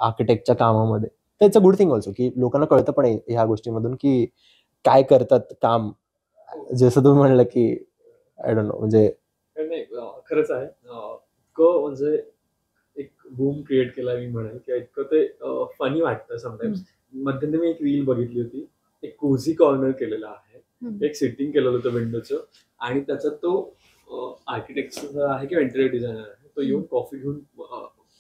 आर्किटेक्टच्या कामामध्ये. तर it's a good thing also की लोकांना कळतं पण ह्या गोष्टीमधून की काय करतात काम. जसं तुम्ही म्हणलं की आय डोंट नो, म्हणजे नाही खरंच आहे. इतकं म्हणजे एक बूम क्रिएट केला मी म्हणेल किंवा इतकं ते फनी वाटतं समटाइम्स. मध्यंतरी मी एक रील बघितली होती, एक कोझी कॉर्नर केलेला आहे, एक सिटिंग केलेलं होतं विंडोचं, आणि त्याच्यात तो आर्किटेक्चर आहे किंवा इंटेरियर डिझायनर आहे, तो येऊन कॉफी घेऊन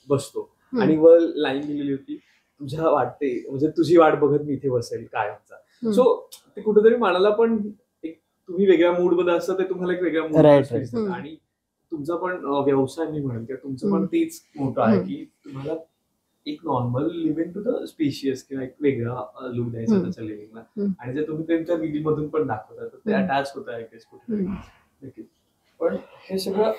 बसतो आणि वर लाईन दिलेली होती, म्हणजे तुझी वाट बघत मी इथे बसेल कायमचा. सो ते कुठेतरी मनाला पण एक, तुम्ही वेगळ्या मूड मध्ये असता ते तुम्हाला एक वेगळ्या मूड दिसतात. आणि तुमचा पण व्यवसाय मी म्हणेन किंवा तुमचं पण तेच मोठं आहे की तुम्हाला एक normal living to the spacious किंवा एक वेगळा लुक द्यायचा त्याच्या लिव्हिंगला. आणि जे तुम्ही त्यांच्या रील मधून पण दाखवता तर ते अटॅच होत आहे कुठे. पण हे सगळं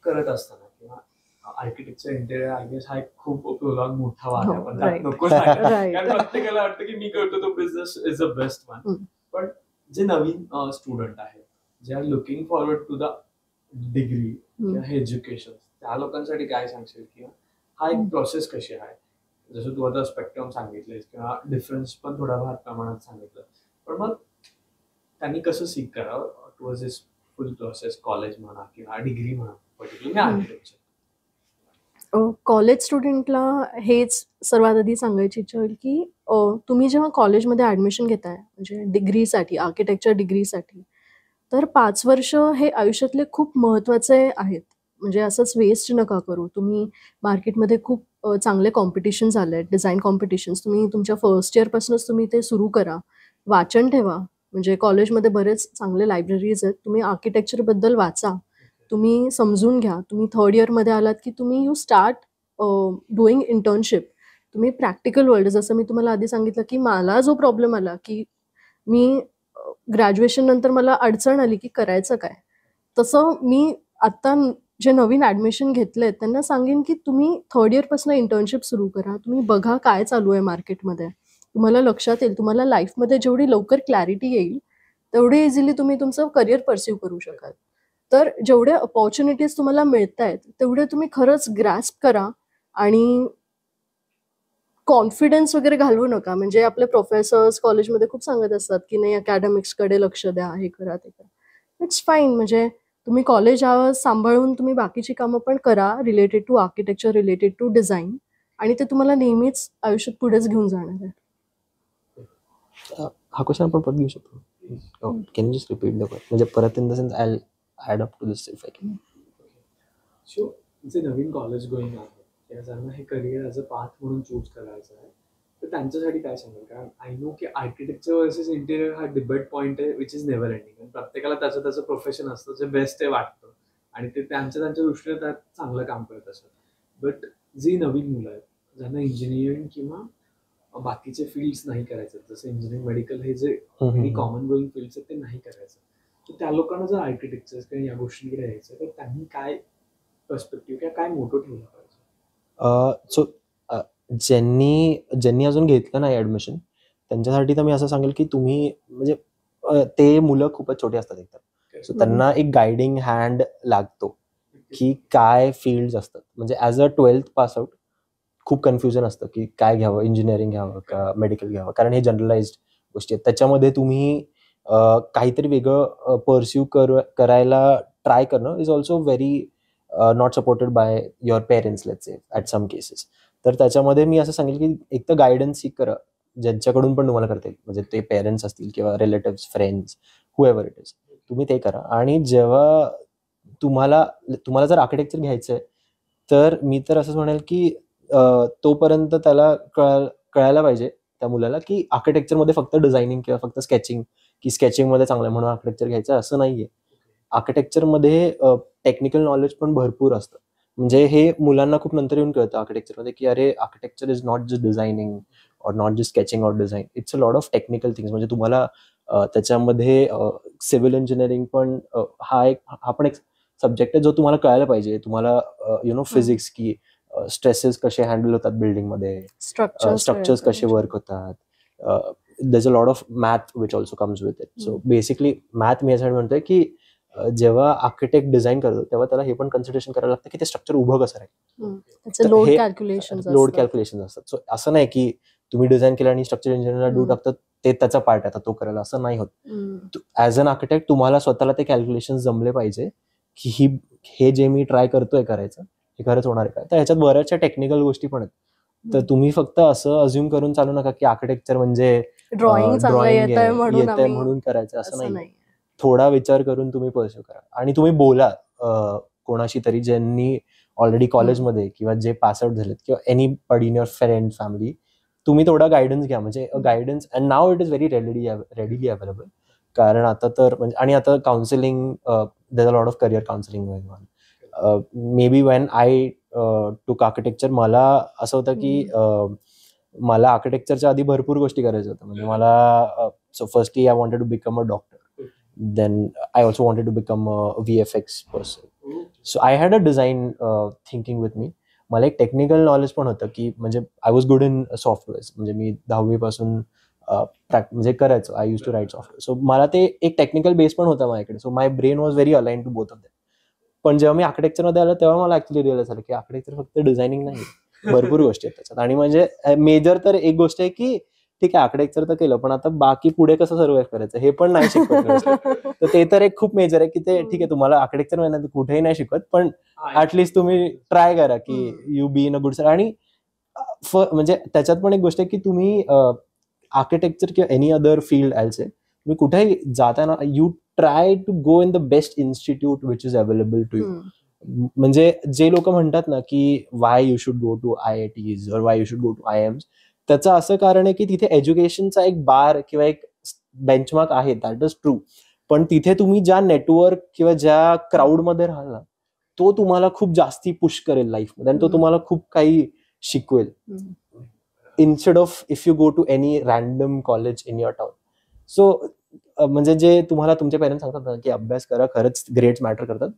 करत असताना किंवा आर्किटेक्चर इंटेरियर आय गेस हा एक खूप प्रोलॉंग मोठा वाद आहे, पण त्यात नको कारण प्रत्येकाला वाटतं की मी करतो तो business is the best one. पण जे नवीन स्टुडंट आहेत, जे are looking forward to the degree किंवा हे एज्युकेशन, त्या लोकांसाठी काय सांगशील किंवा हा एक प्रोसेस कशी आहे? जसं तू आता स्पेक्ट्रम सांगितलेस किंवा डिफरन्स पण थोड्याफार प्रमाणात सांगितलं, पण मग त्यांनी कसं सीक करावं टुवर्ड्स दिस फुल प्रोसेस, कॉलेज म्हणा किंवा डिग्री म्हणा, पर्टिक्युलरली आर्किटेक्चर? कॉलेज स्टुडंटला हेच सर्वात आधी सांगायची इच्छा होईल, की तुम्ही जेव्हा कॉलेजमध्ये ॲडमिशन घेताय, म्हणजे डिग्रीसाठी, आर्किटेक्चर डिग्रीसाठी, तर 5 वर्ष हे आयुष्यातले खूप महत्त्वाचे आहेत. म्हणजे असंच वेस्ट नका करू. तुम्ही मार्केटमध्ये खूप चांगले कॉम्पिटिशन्स आले आहेत, डिझाइन कॉम्पिटिशन्स. तुम्ही तुमच्या फर्स्ट इयरपासूनच तुम्ही ते सुरू करा. वाचन ठेवा. म्हणजे कॉलेजमध्ये बरेच चांगले लायब्ररीज आहेत. तुम्ही आर्किटेक्चरबद्दल वाचा. तुम्ही समजून घ्या. तुम्ही थर्ड इयरमध्ये आलात, की तुम्ही यू स्टार्ट डुइंग इंटर्नशिप. तुम्ही प्रॅक्टिकल वर्ल्ड, जसं मी तुम्हाला आधी सांगितलं, की मला जो प्रॉब्लेम आला, की मी ग्रॅज्युएशन नंतर मला अडचण आली, की करायचं काय? तसं मी आत्ता जे नवीन ॲडमिशन घेतलेत त्यांना सांगेन, की तुम्ही थर्ड इयरपासून इंटर्नशिप सुरू करा. तुम्ही बघा काय चालू आहे मार्केटमध्ये. तुम्हाला लक्षात येईल. तुम्हाला लाईफमध्ये जेवढी लवकर क्लॅरिटी येईल, तेवढी इझिली तुम्ही तुमचं करियर पर्स्यू करू शकाल. तर जेवढे अपॉर्च्युनिटीज तुम्हाला मिळतायत, तेवढे तुम्ही खरंच ग्रॅस्प करा आणि कॉन्फिडन्स वगैरे घालवू नका. म्हणजे आपले प्रोफेसर्स कॉलेजमध्ये खूप सांगत असतात, की नाही अकॅडमिक्सकडे लक्ष द्या, हे करा, ते करा. It's fine. म्हणजे तुम्ही कॉलेज आवर्स सांभाळून तुम्ही बाकीची कामं पण करा related to architecture, related to design आणि ते तुम्हाला नेहमीच आयुष्यात पुढेच घेऊन जाणार आहे. हा क्वेश्चन आपण परत घेऊ शकतो. Can you just repeat the question? म्हणजे परत in the sense I add up to this if I can. So जे नवीन कॉलेज गोईंग आहे त्या ज्यांना हे करिअर ॲज अ पाथ म्हणून चूज करायचं आहे, तर त्यांच्यासाठी काय सांगाल? कारण आय नो की आर्किटेक्चर वर्सेस इंटेरियर हा डिबेट पॉईंट आहे विच इज नेव्हर एंडिंग. प्रत्येकाला त्याचं त्याचं प्रोफेशन असतं जे बेस्ट आहे वाटतं आणि ते त्यांच्या त्यांच्या दृष्टीने त्यात चांगलं काम करत असतात. बट जी नवीन मुलं आहेत ज्यांना इंजिनिअरिंग किंवा बाकीचे फील्ड्स नाही करायचे, जसं इंजिनिअरिंग, मेडिकल हे जे कॉमन गोईंग फील्ड्स आहेत ते नाही करायचं, तर त्या लोकांना जर आर्किटेक्चर किंवा या गोष्टींकडे यायचं तर त्यांनी काय पर्स्पेक्टिव्ह किंवा काय मोठं ठेवलं पाहिजे? सो ज्यांनी अजून घेतलं नाही ॲडमिशन त्यांच्यासाठी तर मी असं सांगेल, की तुम्ही म्हणजे ते मुलं खूपच छोटी असतात एकदम. सो त्यांना एक गायडिंग हँड लागतो, की काय फील्ड्स असतात. म्हणजे as a 12th pass out खूप कन्फ्युजन असतं, की काय घ्यावं, इंजिनिअरिंग घ्यावं का मेडिकल घ्यावं, कारण हे जनरलाइज्ड गोष्टी आहेत. त्याच्यामध्ये तुम्ही काहीतरी वेगळं पर्स्यू करायला ट्राय करणं is also very not supported by your parents, let's say at some cases. तर त्याच्यामध्ये मी असं सांगेल, की एक तर गायडन्स सीक करा, ज्यांच्याकडून पण तुम्हाला करता येईल. म्हणजे ते पेरेंट्स असतील किंवा रिलेटिव्स, फ्रेंड्स, हुएव्हर इट इज, तुम्ही ते करा. आणि जेव्हा तुम्हाला जर आर्किटेक्चर घ्यायचं आहे, तर मी तर असंच म्हणेल, की तोपर्यंत त्याला कळायला पाहिजे त्या मुलाला, की आर्किटेक्चरमध्ये फक्त डिझायनिंग किंवा फक्त स्केचिंग, की स्केचिंगमध्ये चांगलं आहे म्हणून आर्किटेक्चर घ्यायचं असं नाहीये. आर्किटेक्चरमध्ये टेक्निकल नॉलेज पण भरपूर असतं. म्हणजे हे मुलांना खूप नंतर येऊन कळतं आर्किटेक्चरमध्ये, की अरे architecture is not just designing or not just sketching or design, it's a lot of technical things. म्हणजे तुम्हाला त्याच्यामध्ये सिव्हिल इंजिनिअरिंग पण हा पण एक सब्जेक्ट आहे जो तुम्हाला कळायला पाहिजे. तुम्हाला फिजिक्स, की स्ट्रेसेस कसे हँडल होतात बिल्डिंगमध्ये, स्ट्रक्चर्स कसे वर्क होतात. there's a lot of math which also comes with it. So basically math मी यासाठी म्हणतोय, की जेव्हा आर्किटेक्ट डिझाईन करतो तेव्हा त्याला हे पण कन्सिडरेशन करायला लागतं, की ते स्ट्रक्चर उभं कसं राहील. लोड कॅल्क्युलेशन असतात. सो असं नाही की तुम्ही डिझाईन केलं आणि स्ट्रक्चर इंजिनिअरला डू टाकतात, ते त्याचा पार्ट आहे, आता तो करायला, असं नाही होत. ॲज अन आर्किटेक्ट तुम्हाला स्वतःला ते कॅल्क्युलेशन जमले पाहिजे, की हे जे मी ट्राय करतोय करायचं हे खरंच होणार आहे का. तर ह्याच्यात बऱ्याचशा टेक्निकल गोष्टी पण आहेत. तर तुम्ही फक्त असं अज्युम करून चालू नका, की आर्किटेक्चर म्हणजे ड्रॉइंग येतंय म्हणून करायचं, असं नाही. थोडा विचार करून तुम्ही पर्स्यू करा आणि तुम्ही बोला कोणाशी तरी ज्यांनी ऑलरेडी कॉलेजमध्ये किंवा जे पास आउट झालेत किंवा anybody in your friend family, तुम्ही थोडा गायडन्स घ्या. म्हणजे guidance, and now it is very readily available. कारण आता तर म्हणजे, आणि आता counselling, there a lot of career counselling going on. Maybe when I took architecture, मला असं होतं की मला आर्किटेक्चरच्या आधी भरपूर गोष्टी करायच्या होत्या. म्हणजे मला so firstly I wanted to become a doctor, then I also wanted to become a VFX person. So I had a design thinking with me. मला एक टेक्निकल नॉलेज पण होतं, की म्हणजे I was good in softwares. म्हणजे मी 10वी पासून म्हणजे करायचो, I use to write software. So मला ते एक टेक्निकल बेस पण होता माझ्याकडे. So my brain was very align to both of that. पण जेव्हा मी आर्किटेक्चरमध्ये आलो तेव्हा मला ऍक्च्युली रिअलाइज झालं, की आर्किटेक्चर फक्त डिझायनिंग नाही, भरपूर गोष्टी आहेत त्याच्यात. आणि म्हणजे मेजर तर एक गोष्ट आहे, की ठीक आहे आर्किटेक्चर तर केलं, पण आता बाकी पुढे कसं सर्व्हाइव्ह करायचं हे पण नाही शिकवत व्यवस्थित. तर ते तर एक खूप मेजर आहे की ते ठीक आहे तुम्हाला आर्किटेक्चर महिन्यात कुठेही नाही शिकवत, पण ऍटलिस्ट तुम्ही ट्राय करा की you be in a good. आणि म्हणजे त्याच्यात पण एक गोष्ट आहे की तुम्ही आर्किटेक्चर किंवा एनी अदर फील्ड आलसे तुम्ही कुठेही जाताना you try to go in the best institute which is available to you. म्हणजे जे लोक म्हणतात ना की why you should go to IITs और why you should go to IIMs, त्याचं असं कारण आहे की तिथे एज्युकेशनचा एक बार किंवा एक बेंचमार्क आहे, दॅट इज ट्रू. पण तिथे तुम्ही ज्या नेटवर्क किंवा ज्या क्राऊडमध्ये राहाल ना, तो तुम्हाला खूप जास्ती पुश करेल लाईफमध्ये आणि तो तुम्हाला खूप काही शिकवेल, instead of if you go to any random college in your town. So म्हणजे जे तुम्हाला तुमचे पेरेंट्स सांगतात ना की अभ्यास करा, खरंच ग्रेड्स मॅटर करतात.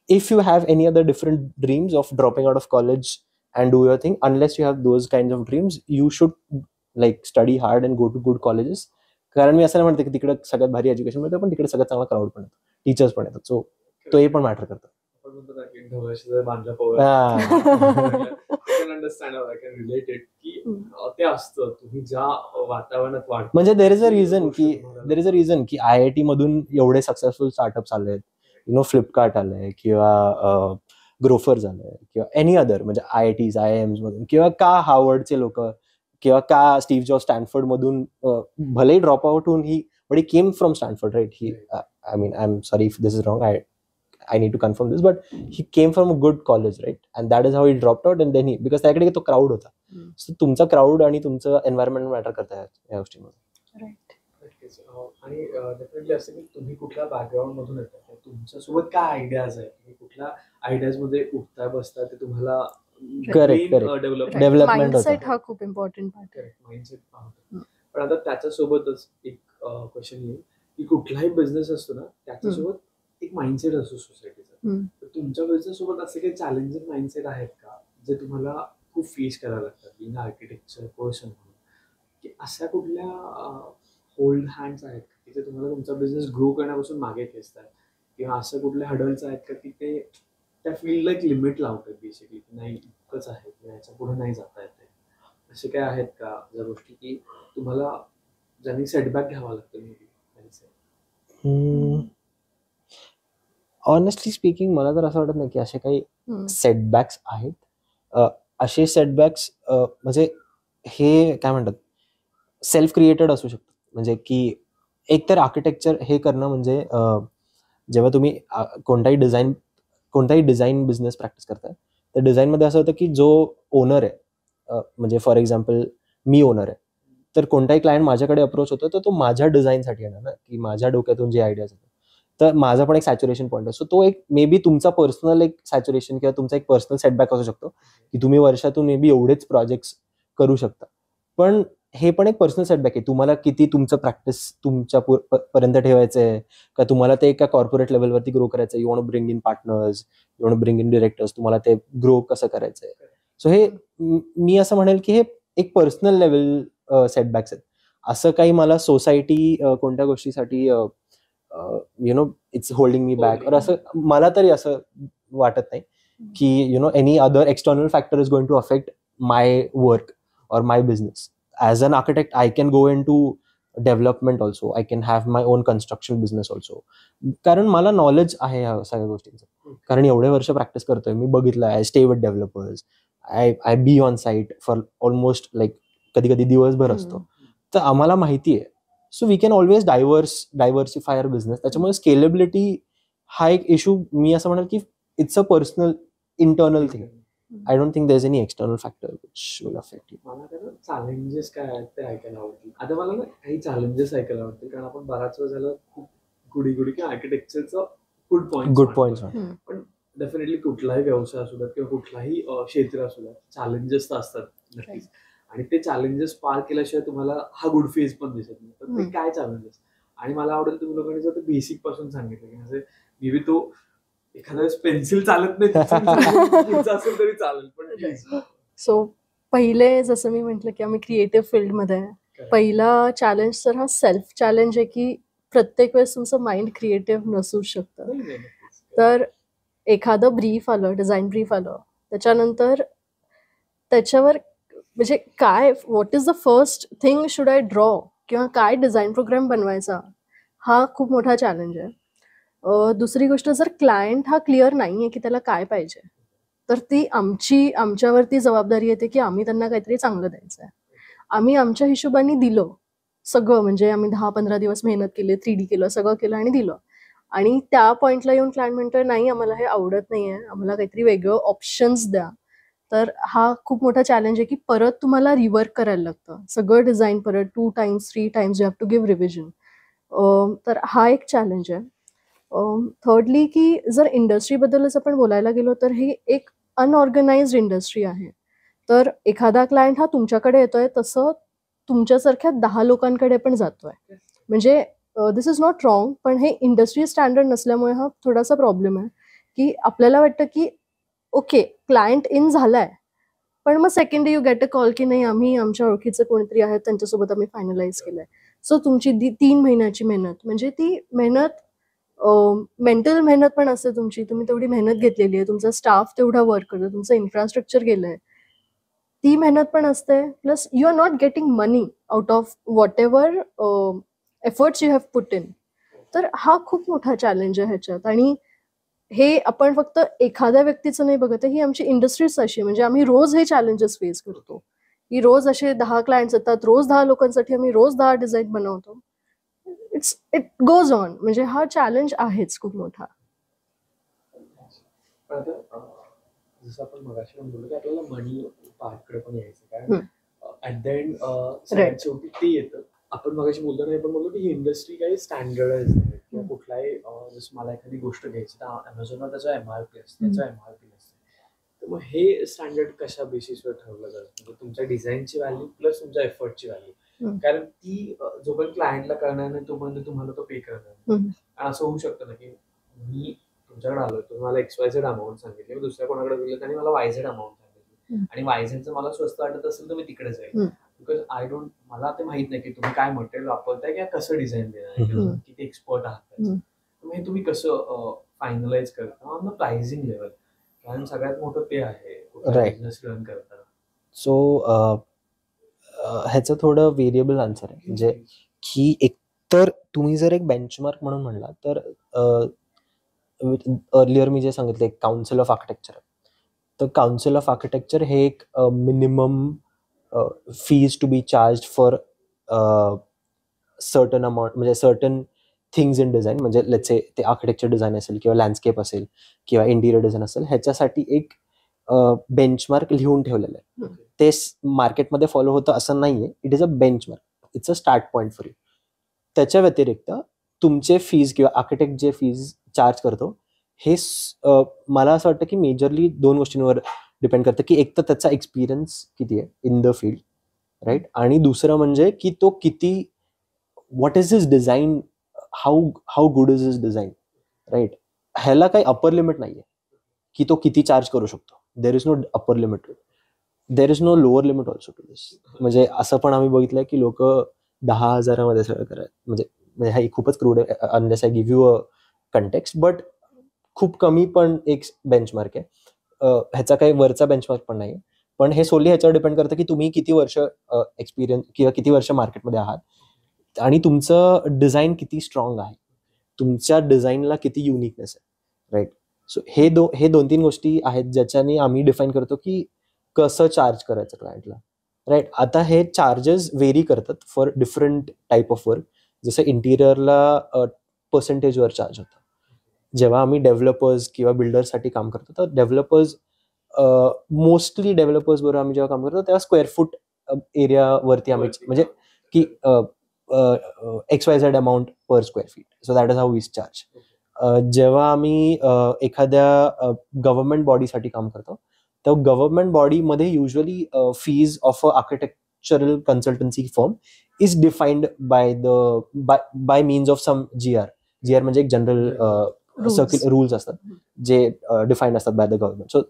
If you have any other different dreams of dropping out of college and do your thing, unless you have those kinds of dreams, you should like study hard and go to good colleges. कारण मी असं नाही म्हणते की तिकडे सगळ्यात भारी education मिळतं, पण तिकडे सगळ्यात चांगला क्राऊड पण येतो, टीचर्स पण येतात. सो तो हे पण मॅटर करतं. ते असतं तुम्ही ज्या वातावरणात वाढता. म्हणजे देर इज अ रिझन की IIT मधून एवढे सक्सेसफुल स्टार्टअप्स आलेत, फ्लिपकार्ट आलंय किंवा ग्रोफर झालंय किंवा एनी अदर, म्हणजे IITs IIMs मधून, किंवा का हार्वर्डचे लोक किंवा का स्टीव्ह जॉब स्टॅनफोर्ड मधून भलेही ड्रॉप आउट होऊन but he came from Stanford, right? I am sorry if this is wrong, I need to confirm this, but he came from a good college, right? And that is how he dropped out, and then because त्याकडे तो crowd होता. So तुमचा crowd आणि तुमचं environment matter करतात या गोष्टीमध्ये. आणि डेफिनेटली असं की तुम्ही कुठल्या बॅकग्राऊंड मधून येतात, तुमच्यासोबत काय आयडियाज आहेत, तुम्ही कुठल्या आयडियाज मध्ये उठता बसता, ते तुम्हाला डेव्हलपमेंट माइंडसेट हा खूप इम्पॉर्टंट पार्ट आहे. माइंडसेट पाहतो. पण आता त्याच्यासोबतच एक क्वेश्चन येईल की कुठलाही बिझनेस असतो ना, त्याच्यासोबत एक माइंडसेट असतो सोसायटीचा. तर तुमच्या बिझनेस सोबत असे काही चॅलेंजिंग माइंडसेट आहेत का जे तुम्हाला खूप फेस करायला लागतात बिंग आर्किटेक्चर पर्सन म्हणून, की अशा कुठल्या होल्ड हँड्स आहेत की जे तुम्हाला तुमचा बिझनेस ग्रो करण्यापासून मागे खेचतात, किंवा असं कुठले हडल्स आहेत का की ते त्या फील्डला एक लिमिट लावतात बेसिकली, की नाही इतकंच आहे किंवा याच्या पुढे नाही जाता येते, असे काय आहेत का ज्या गोष्टी की तुम्हाला ज्यांनी सेटबॅक घ्यावा लागतं? ऑनेस्टली स्पीकिंग मला तर असं वाटत नाही की असे काही सेटबॅक्स आहेत. असे सेटबॅक्स म्हणजे हे काय म्हणतात, सेल्फ क्रिएटेड असू शकतात. म्हणजे की एकतर आर्किटेक्चर हे करणं म्हणजे जेव्हा तुम्ही कोणताही डिझाईन बिझनेस प्रॅक्टिस करताय, तर डिझाईनमध्ये असं होतं की जो ओनर आहे, म्हणजे फॉर एक्झाम्पल मी ओनर आहे, तर कोणताही क्लायंट माझ्याकडे अप्रोच होतो तर तो माझ्या डिझाईनसाठी येणार ना, की माझ्या डोक्यातून जे आयडियाज येतात. तर माझा पण एक सॅच्युरेशन पॉईंट आहे. सो तो एक मे बी तुमचा पर्सनल एक सॅच्युरेशन किंवा तुमचा एक पर्सनल सेटबॅक असू शकतो की तुम्ही वर्षातून मे बी एवढेच प्रोजेक्ट्स करू शकता. पण हे पण एक पर्सनल सेटबॅक आहे. तुम्हाला किती तुमचं प्रॅक्टिस तुमच्या पर्यंत ठेवायचं आहे, का तुम्हाला ते एका कॉर्पोरेट लेवलवरती ग्रो करायचं आहे. You want bring in partners, you want bring in directors, तुम्हाला ते ग्रो कसं करायचं आहे. सो हे मी असं म्हणेल की हे एक पर्सनल लेवल सेटबॅक्स आहेत. असं काही मला सोसायटी कोणत्या गोष्टीसाठी इट्स होल्डिंग मी बॅक, और असं मला तरी असं वाटत नाही की any other external factor is going to affect my work or my business. As an architect, I can go into development also. I can have my own construction business also. कारण मला नॉलेज आहे ह्या सगळ्या गोष्टींचं. कारण एवढे वर्ष practice करतोय मी, बघितलं. I stay with developers, I be on site for almost like कधी कधी दिवसभर असतो. तर आम्हाला माहिती आहे. So we can always diversify our business. त्याच्यामुळे स्केलेबिलिटी हा एक इश्यू मी असं म्हणेल की it's a personal internal thing. I don't think there's any external factor which will affect you. मला त्याला चॅलेंजेस काय आहेत ते ऐकायला आवडतील. आता मला ना काही चॅलेंजेस ऐकायला आवडतील, कारण आपण बराच वेळ झालं खूप गुडी की आर्किटेक्चरचं गुड पॉइंट्स, पण डेफिनेटली कुठलाही व्यवसाय असू द्यात किंवा कुठलाही क्षेत्र असू द्यात, चॅलेंजेस तर असतात नक्कीच. आणि ते चॅलेंजेस पार केल्याशिवाय तुम्हाला हा गुड फेज पण दिसत नाही. तर ते काय चॅलेंजेस? आणि मला आवडेल तुम्ही लोकांनी जर बेसिक पासून सांगितलं की म्हणजे मे बी तो एखाद्या वेळेस पेन्सिल चालत नाही असेल तरी चालेल, पण सो पहिले जसं मी म्हटलं की आम्ही क्रिएटिव्ह फील्डमध्ये आहे. पहिला चॅलेंज तर हा सेल्फ चॅलेंज आहे की प्रत्येक वेळेस तुमचं माइंड क्रिएटिव्ह नसू शकतं. तर एखादं ब्रीफ आलं, डिझाईन ब्रीफ आलं, त्याच्यानंतर त्याच्यावर म्हणजे काय, what is the first thing should I draw, किंवा काय डिझाईन प्रोग्राम बनवायचा, हा खूप मोठा चॅलेंज आहे. दुसरी गोष्ट, जर क्लायंट हा क्लिअर नाही आहे की त्याला काय पाहिजे, तर ती आमच्यावरती जबाबदारी येते की आम्ही त्यांना काहीतरी चांगलं द्यायचं आहे. आम्ही आमच्या हिशोबाने दिलं सगळं, म्हणजे आम्ही 10-15 दिवस मेहनत केली, 3D केलं, सगळं केलं आणि दिलं, आणि त्या पॉइंटला येऊन क्लायंट म्हणतोय नाही आम्हाला हे आवडत नाहीये, आम्हाला काहीतरी वेगळं ऑप्शन्स द्या, तर हा खूप मोठा चॅलेंज आहे की परत तुम्हाला रिवर्क करायला लागतं सगळं डिझाईन, परत 2 times 3 times you have to give revision. तर हा एक चॅलेंज आहे. थर्डली, की जर इंडस्ट्रीबद्दलच आपण बोलायला गेलो तर ही एक अनऑर्गनाइज्ड इंडस्ट्री आहे. तर एखादा क्लायंट हा तुमच्याकडे येतोय तसं तुमच्यासारख्या 10 लोकांकडे पण जातोय. म्हणजे दिस इज नॉट रॉंग, पण हे इंडस्ट्री स्टँडर्ड नसल्यामुळे हा थोडासा प्रॉब्लेम आहे, की आपल्याला वाटतं की ओके क्लायंट इन झालाय, पण मग second day you get a call की नाही आम्ही आमच्या ओळखीचे कोणीतरी आहेत त्यांच्यासोबत आम्ही फायनलाइज केलंय. सो तुमची 3 महिन्याची मेहनत, म्हणजे ती मेहनत मेंटल मेहनत पण असते तुमची, तुम्ही तेवढी मेहनत घेतलेली आहे, तुमचा स्टाफ तेवढा वर्क करतो, तुमचं इन्फ्रास्ट्रक्चर गेलंय, ती मेहनत पण असते, plus you are not getting money out of whatever efforts you have put in. तर हा खूप मोठा चॅलेंज आहे ह्याच्यात. आणि हे आपण फक्त एखाद्या व्यक्तीचं नाही बघत आहे, ही आमची इंडस्ट्रीच अशी आहे, म्हणजे आम्ही रोज हे चॅलेंजेस फेस करतो, की रोज असे 10 क्लायंट्स येतात, रोज 10 लोकांसाठी आम्ही रोज 10 डिझाईन बनवतो. इट गोज ऑन, म्हणजे हा चॅलेंज आहेच खूप मोठा. पण आता जसं आपण मगाशी पण बोललो की आपल्याला मनी पार्टकडे पण यायचं, कारण ऍट द एंड सगळ्यात शेवटी ते येतं. आपण मगाशी बोलतो नाही पण बोललो की ही इंडस्ट्री काही स्टँडर्डाइज नाही किंवा कुठलाही जसं मला एखादी गोष्ट घ्यायची तर अमेझॉनवर त्याचा MRP असते, त्याचा MRP नसते. तर मग हे स्टँडर्ड कशा बेसिसवर ठरवलं जातं, म्हणजे तुमच्या डिझाईनची व्हॅल्यू प्लस तुमच्या एफर्टची व्हॅल्यू, कारण ती जोपर्यंत क्लायंटला कळणार नाही तोपर्यंत तुम्हाला तो पे करणार नाही. आणि असं होऊ शकतं ना की मी तुमच्याकडे आलोय, तुम्ही मला XYZ अमाऊंट सांगितली, मी दुसऱ्या कोणाकडे गेलो त्यांनी मला YZ अमाऊंट सांगितली, आणि YZ मला स्वस्त वाटत असेल तर मी तिकडे जाईल, बिकॉज आय डोंट, मला ते माहित नाही की तुम्ही काय मटेरियल वापरताय किंवा कसं डिझाईन देणार, किती एक्सपर्ट आहात, मग हे तुम्ही कसं फायनलाइज करता ऑन द प्राइसिंग लेवल, कारण सगळ्यात मोठं ते आहे बिझनेस रन करताना. सो ह्याचं थोडं व्हेरिएबल आन्सर आहे, म्हणजे की एकतर तुम्ही जर एक बेंचमार्क म्हणून म्हणला तर अर्लियर मी जे सांगितलं एक काउन्सिल ऑफ आर्किटेक्चर आहे, तर काउन्सिल ऑफ आर्किटेक्चर हे एक minimum fees to be charge for certain amount, म्हणजे सर्टन थिंग्स इन डिझाईन, म्हणजे लेट्स से ते आर्किटेक्चर डिझाईन असेल किंवा लँडस्केप असेल किंवा इंटिरियर डिझाईन असेल, ह्याच्यासाठी एक बेंचमार्क लिहून ठेवलेलं आहे. ते मार्केटमध्ये फॉलो होतं असं नाहीये, it is a benchmark, it's a start point for you. त्याच्या व्यतिरिक्त तुमचे फीज किंवा आर्किटेक्ट जे फीज चार्ज करतो हे मला असं वाटतं की मेजरली 2 गोष्टींवर डिपेंड करतं, की एक तर त्याचा एक्सपिरियन्स किती आहे इन द फील्ड, राईट, आणि दुसरं म्हणजे की तो किती, what is his design, how good is his design, right. ह्याला काही अपर लिमिट नाहीये की तो किती चार्ज करू शकतो. There is no upper limit, there is no lower limit also to this. म्हणजे असं पण आम्ही बघितलंय की लोक 10,000 सगळं करायचं, म्हणजे हा खूपच क्रूड आहे, unless I give you a context, but खूप कमी पण एक बेंचमार्क आहे. ह्याचा काही वरचा बेंचमार्क पण नाही, पण हे सोडली ह्याच्यावर डिपेंड करतं की तुम्ही किती वर्ष एक्सपिरियन्स किंवा किती वर्ष मार्केटमध्ये आहात आणि तुमचं डिझाईन किती स्ट्रॉंग आहे, तुमच्या डिझाईनला किती युनिकनेस आहे, राईट. सो हे 2-3 गोष्टी आहेत ज्याच्याने आम्ही डिफाईन करतो की कसं चार्ज करायचं क्लायंटला, राईट. आता हे चार्जेस व्हेरी करतात for different type of work. जसं इंटिरियरला पर्सेंटेजवर चार्ज होतं. जेव्हा आम्ही डेव्हलपर्स किंवा बिल्डरसाठी काम करतो तर डेव्हलपर्स मोस्टली डेव्हलपर्स बरोबर आम्ही जेव्हा काम करतो तेव्हा स्क्वेअर फूट एरियावरती आम्ही, म्हणजे की XYZ amount per square feet, so that is how we charge. जेव्हा आम्ही एखाद्या गव्हर्नमेंट बॉडीसाठी काम करतो तर गव्हर्नमेंट बॉडीमध्ये usually fees of a architectural consultancy firm is defined by means of some GR म्हणजे एक जनरल सर्क्युलर रूल्स असतात जे डिफाईन्ड असतात by the government. So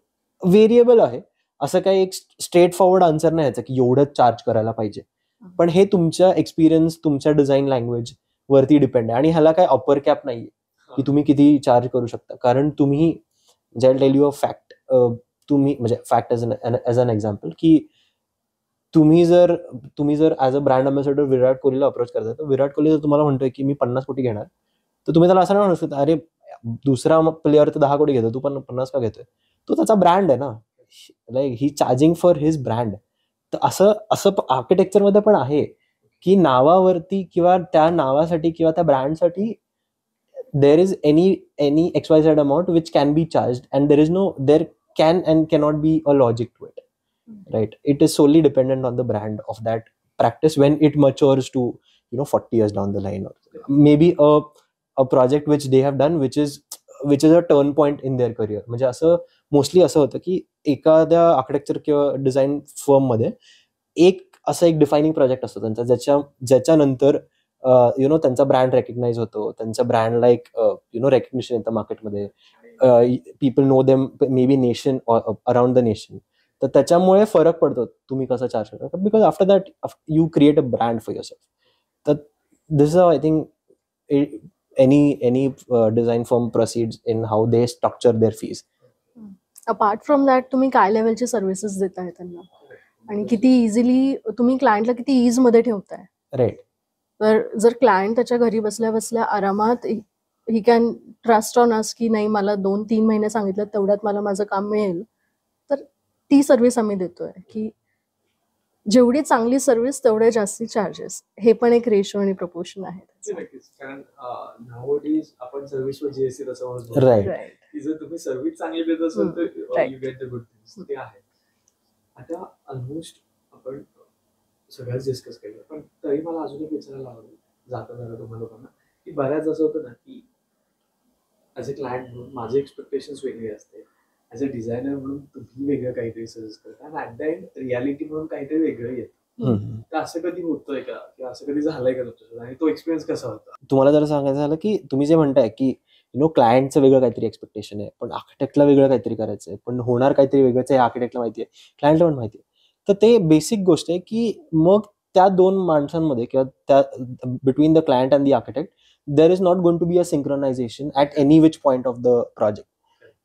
variable आहे, असं काही एक स्ट्रेट फॉरवर्ड आन्सर नाही याचं की एवढंच चार्ज करायला पाहिजे, पण हे तुमच्या एक्सपिरियन्स, तुमच्या डिझाईन लँग्वेज वरती डिपेंड आहे, आणि ह्याला काही अपर कॅप नाहीये की तुम्ही किती चार्ज करू शकता. कारण तुम्ही जे टेल यू अ फॅक्ट, तुम्ही म्हणजे फॅक्ट एज अन एक्झाम्पल की तुम्ही जर ऍज अ ब्रँड अम्बॅसेडर विराट कोहलीला अप्रोच करताय, तर विराट कोहली जर तुम्हाला म्हणतोय की मी 50 कोटी घेणार, तर तुम्ही त्याला असं नाही म्हणू शकत, अरे दुसरा प्लेअर तर 10 कोटी घेतो, तू पण 50 का घेतोय? तो त्याचा ब्रँड आहे ना, like he charging for his brand. तर असं असं आर्किटेक्चरमध्ये पण आहे की नावावरती किंवा त्या नावासाठी किंवा त्या ब्रँडसाठी there is any XYZ amount which can be charged, and there can and cannot be a logic to it, right? It is solely dependent on the brand of that practice when it matures to 40 years down the line, or maybe a project which they have done which is a turn point in their career. म्हणजे असं mostly असं होतं की एखाद्या architecture किंवा design firm मध्ये एक defining project असतो त्यांचा, ज्याच्यानंतर त्यांचा ब्रँड रेकग्नाइज होतो, त्यांचा ब्रँड लाईक रेकग्निशन येतं मार्केटमध्ये, people know them may be nation around the nation. तर त्याच्यामुळे फरक पडतो तुम्ही कसं चार्ज करता, because after that you create a brand for yourself. तर this is I think any design firm proceeds in how they structure their fees. Apart from that तुम्ही काय लेवलचे सर्व्हिसेस देताय त्यांना, आणि किती इझिली तुम्ही क्लायंटला किती इज मध्ये ठेवताय. राईट. तर जर क्लायंट त्याच्या घरी बसल्या बसल्या आरामात he can trust on us की नाही, मला 2-3 महिने सांगितलं तेवढ्यात मला माझं काम मिळेल, तर ती सर्व्हिस आम्ही देतोय की जेवढी चांगली सर्व्हिस तेवढे जास्ती चार्जेस. हे पण एक रेशो आणि प्रपोर्शन आहे त्याचं. नक्कीच. कारण nowadays आपण सर्व्हिसवर जीएसटी तसं म्हणतो, राईट. Right. की जर तुम्ही सर्व्हिस चांगली देत असाल तर Right. You get the good things. ते आहे. आता ऑलमोस्ट आपण सगळ्याच डिस्कस केलं, पण तरी मला अजून एक विचारायला आवडेल जाता तुम्हा लोकांना, की बऱ्याच असं होतं ना की ॲज अ क्लायंट म्हणून माझे एक्सपेक्टेशन्स वेगळे असते, ॲज अ डिझायनर म्हणून तुम्ही वेगळं काहीतरी सजेस्ट करता, आणि ॲट द एंड रियालिटी म्हणून काहीतरी वेगळं येतं. तर असं कधी होतंय का, किंवा असं कधी झालंय का तुमच्यासोबत, आणि तो एक्सपिरियन्स कसा होता? तुम्हाला जर सांगायचं झालं की तुम्ही जे म्हणताय की क्लायंटचं वेगळं काहीतरी एक्सपेक्टेशन आहे, पण आर्किटेक्टला वेगळं काहीतरी करायचं आहे, पण होणार काहीतरी वेगळंच आहे, आर्किटेक्टला माहिती आहे, क्लायंटला पण माहिती आहे. तर ते बेसिक गोष्ट आहे की मग त्या दोन माणसांमध्ये किंवा त्या between the client and the architect there is not going to be a synchronisation at any which point of the project.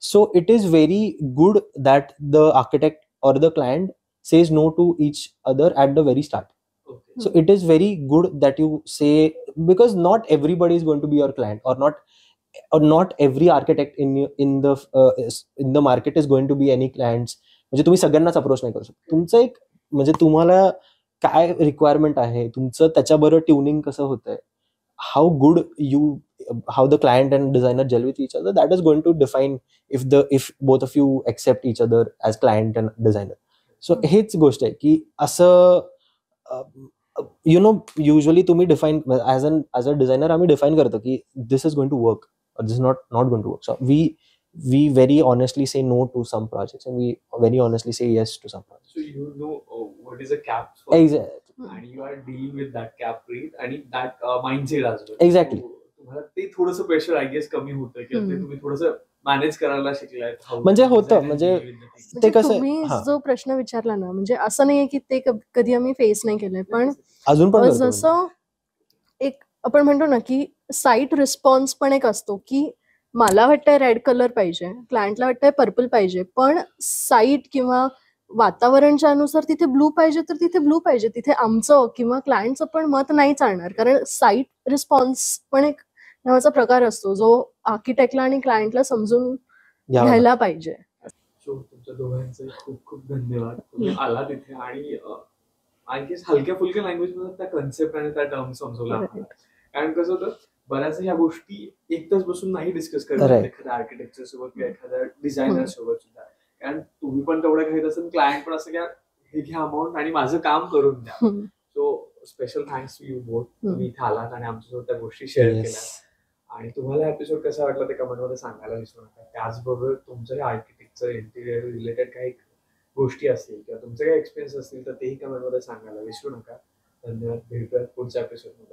So it is very good that the architect or the client says no to each other at the very start. Okay. So it is very good that you say, because not everybody is going to be your client, or not every architect in the market is going to be any clients. म्हणजे तुम्ही सगळ्यांनाच approach नाही करू शकत. तुमचं एक म्हणजे तुम्हाला काय रिक्वायरमेंट आहे, तुमचं त्याच्याबरोबर ट्युनिंग कसं होतंय, how good how the client and designer gel with each other, that is going to define if both of you accept each other as client and designer. So हेच गोष्ट आहे की असं usually तुम्ही डिफाईन ॲज अ डिझायनर आम्ही define करतो की this is going to work or this is not going to work. So we very honestly say no to some projects, and we very honestly say yes to some projects. So you know what is a cap for Exactly. and you are dealing with that cap rate and that mindset as well. Exactly. So, तुम्हाला ते थोडंसं pressure I guess कमी होतं, की ते तुम्ही थोडंसं manage करायला शिकलाय. म्हणजे होतं, म्हणजे ते कसं तुम्ही हां. जो प्रश्न विचारला ना, म्हणजे असं नाहीये की ते कधी आम्ही फेस नाही केलंय, पण अजून पण करतो. जसं एक आपण म्हणतो ना की साईट रिस्पॉन्स पण एक असतो की मला वाटतंय रेड कलर पाहिजे, क्लायंटला वाटतंय पर्पल पाहिजे, पण साईट किंवा वातावरणच्या अनुसार तिथे ब्लू पाहिजे तर तिथे ब्लू पाहिजे. तिथे आमचं किंवा क्लायंटचं पण मत नाही चालणार, कारण साईट रिस्पॉन्स पण एक नावाचा प्रकार असतो जो आर्किटेक्टला आणि क्लायंटला समजून घ्यायला पाहिजे. सो तुमच्या दोघांचे खूप खूप धन्यवाद. तुम्ही आला तिथे आणि आय गेस हलक्या फुलक्या लँग्वेज मध्ये त्या कन्सेप्ट आणि त्या टर्म समजवला आम्हाला. कारण कसं होतं, बऱ्याच ह्या गोष्टी एकच बसून नाही डिस्कस करतात एखाद्या आर्किटेक्चर सोबत किंवा एखाद्या डिझायनर सोबत सुद्धा. कारण तुम्ही पण तेवढं घेत असेल, क्लायंट पण असं घ्या, हे घ्या अमाऊंट आणि माझं काम करून द्या. So special thanks to you both. तुम्ही इथे आलात आणि आमच्यासोबत त्या गोष्टी शेअर केल्या. आणि तुम्हाला एपिसोड कसा वाटला ते कमेंटमध्ये सांगायला विसरू नका. त्याचबरोबर तुमचं आर्किटेक्चर इंटिरियर रिलेटेड काही गोष्टी असतील किंवा तुमचे काही एक्सपिरियन्स असतील तर तेही कमेंटमध्ये सांगायला विसरू नका. धन्यवाद. भेटूयात पुढच्या एपिसोडमध्ये.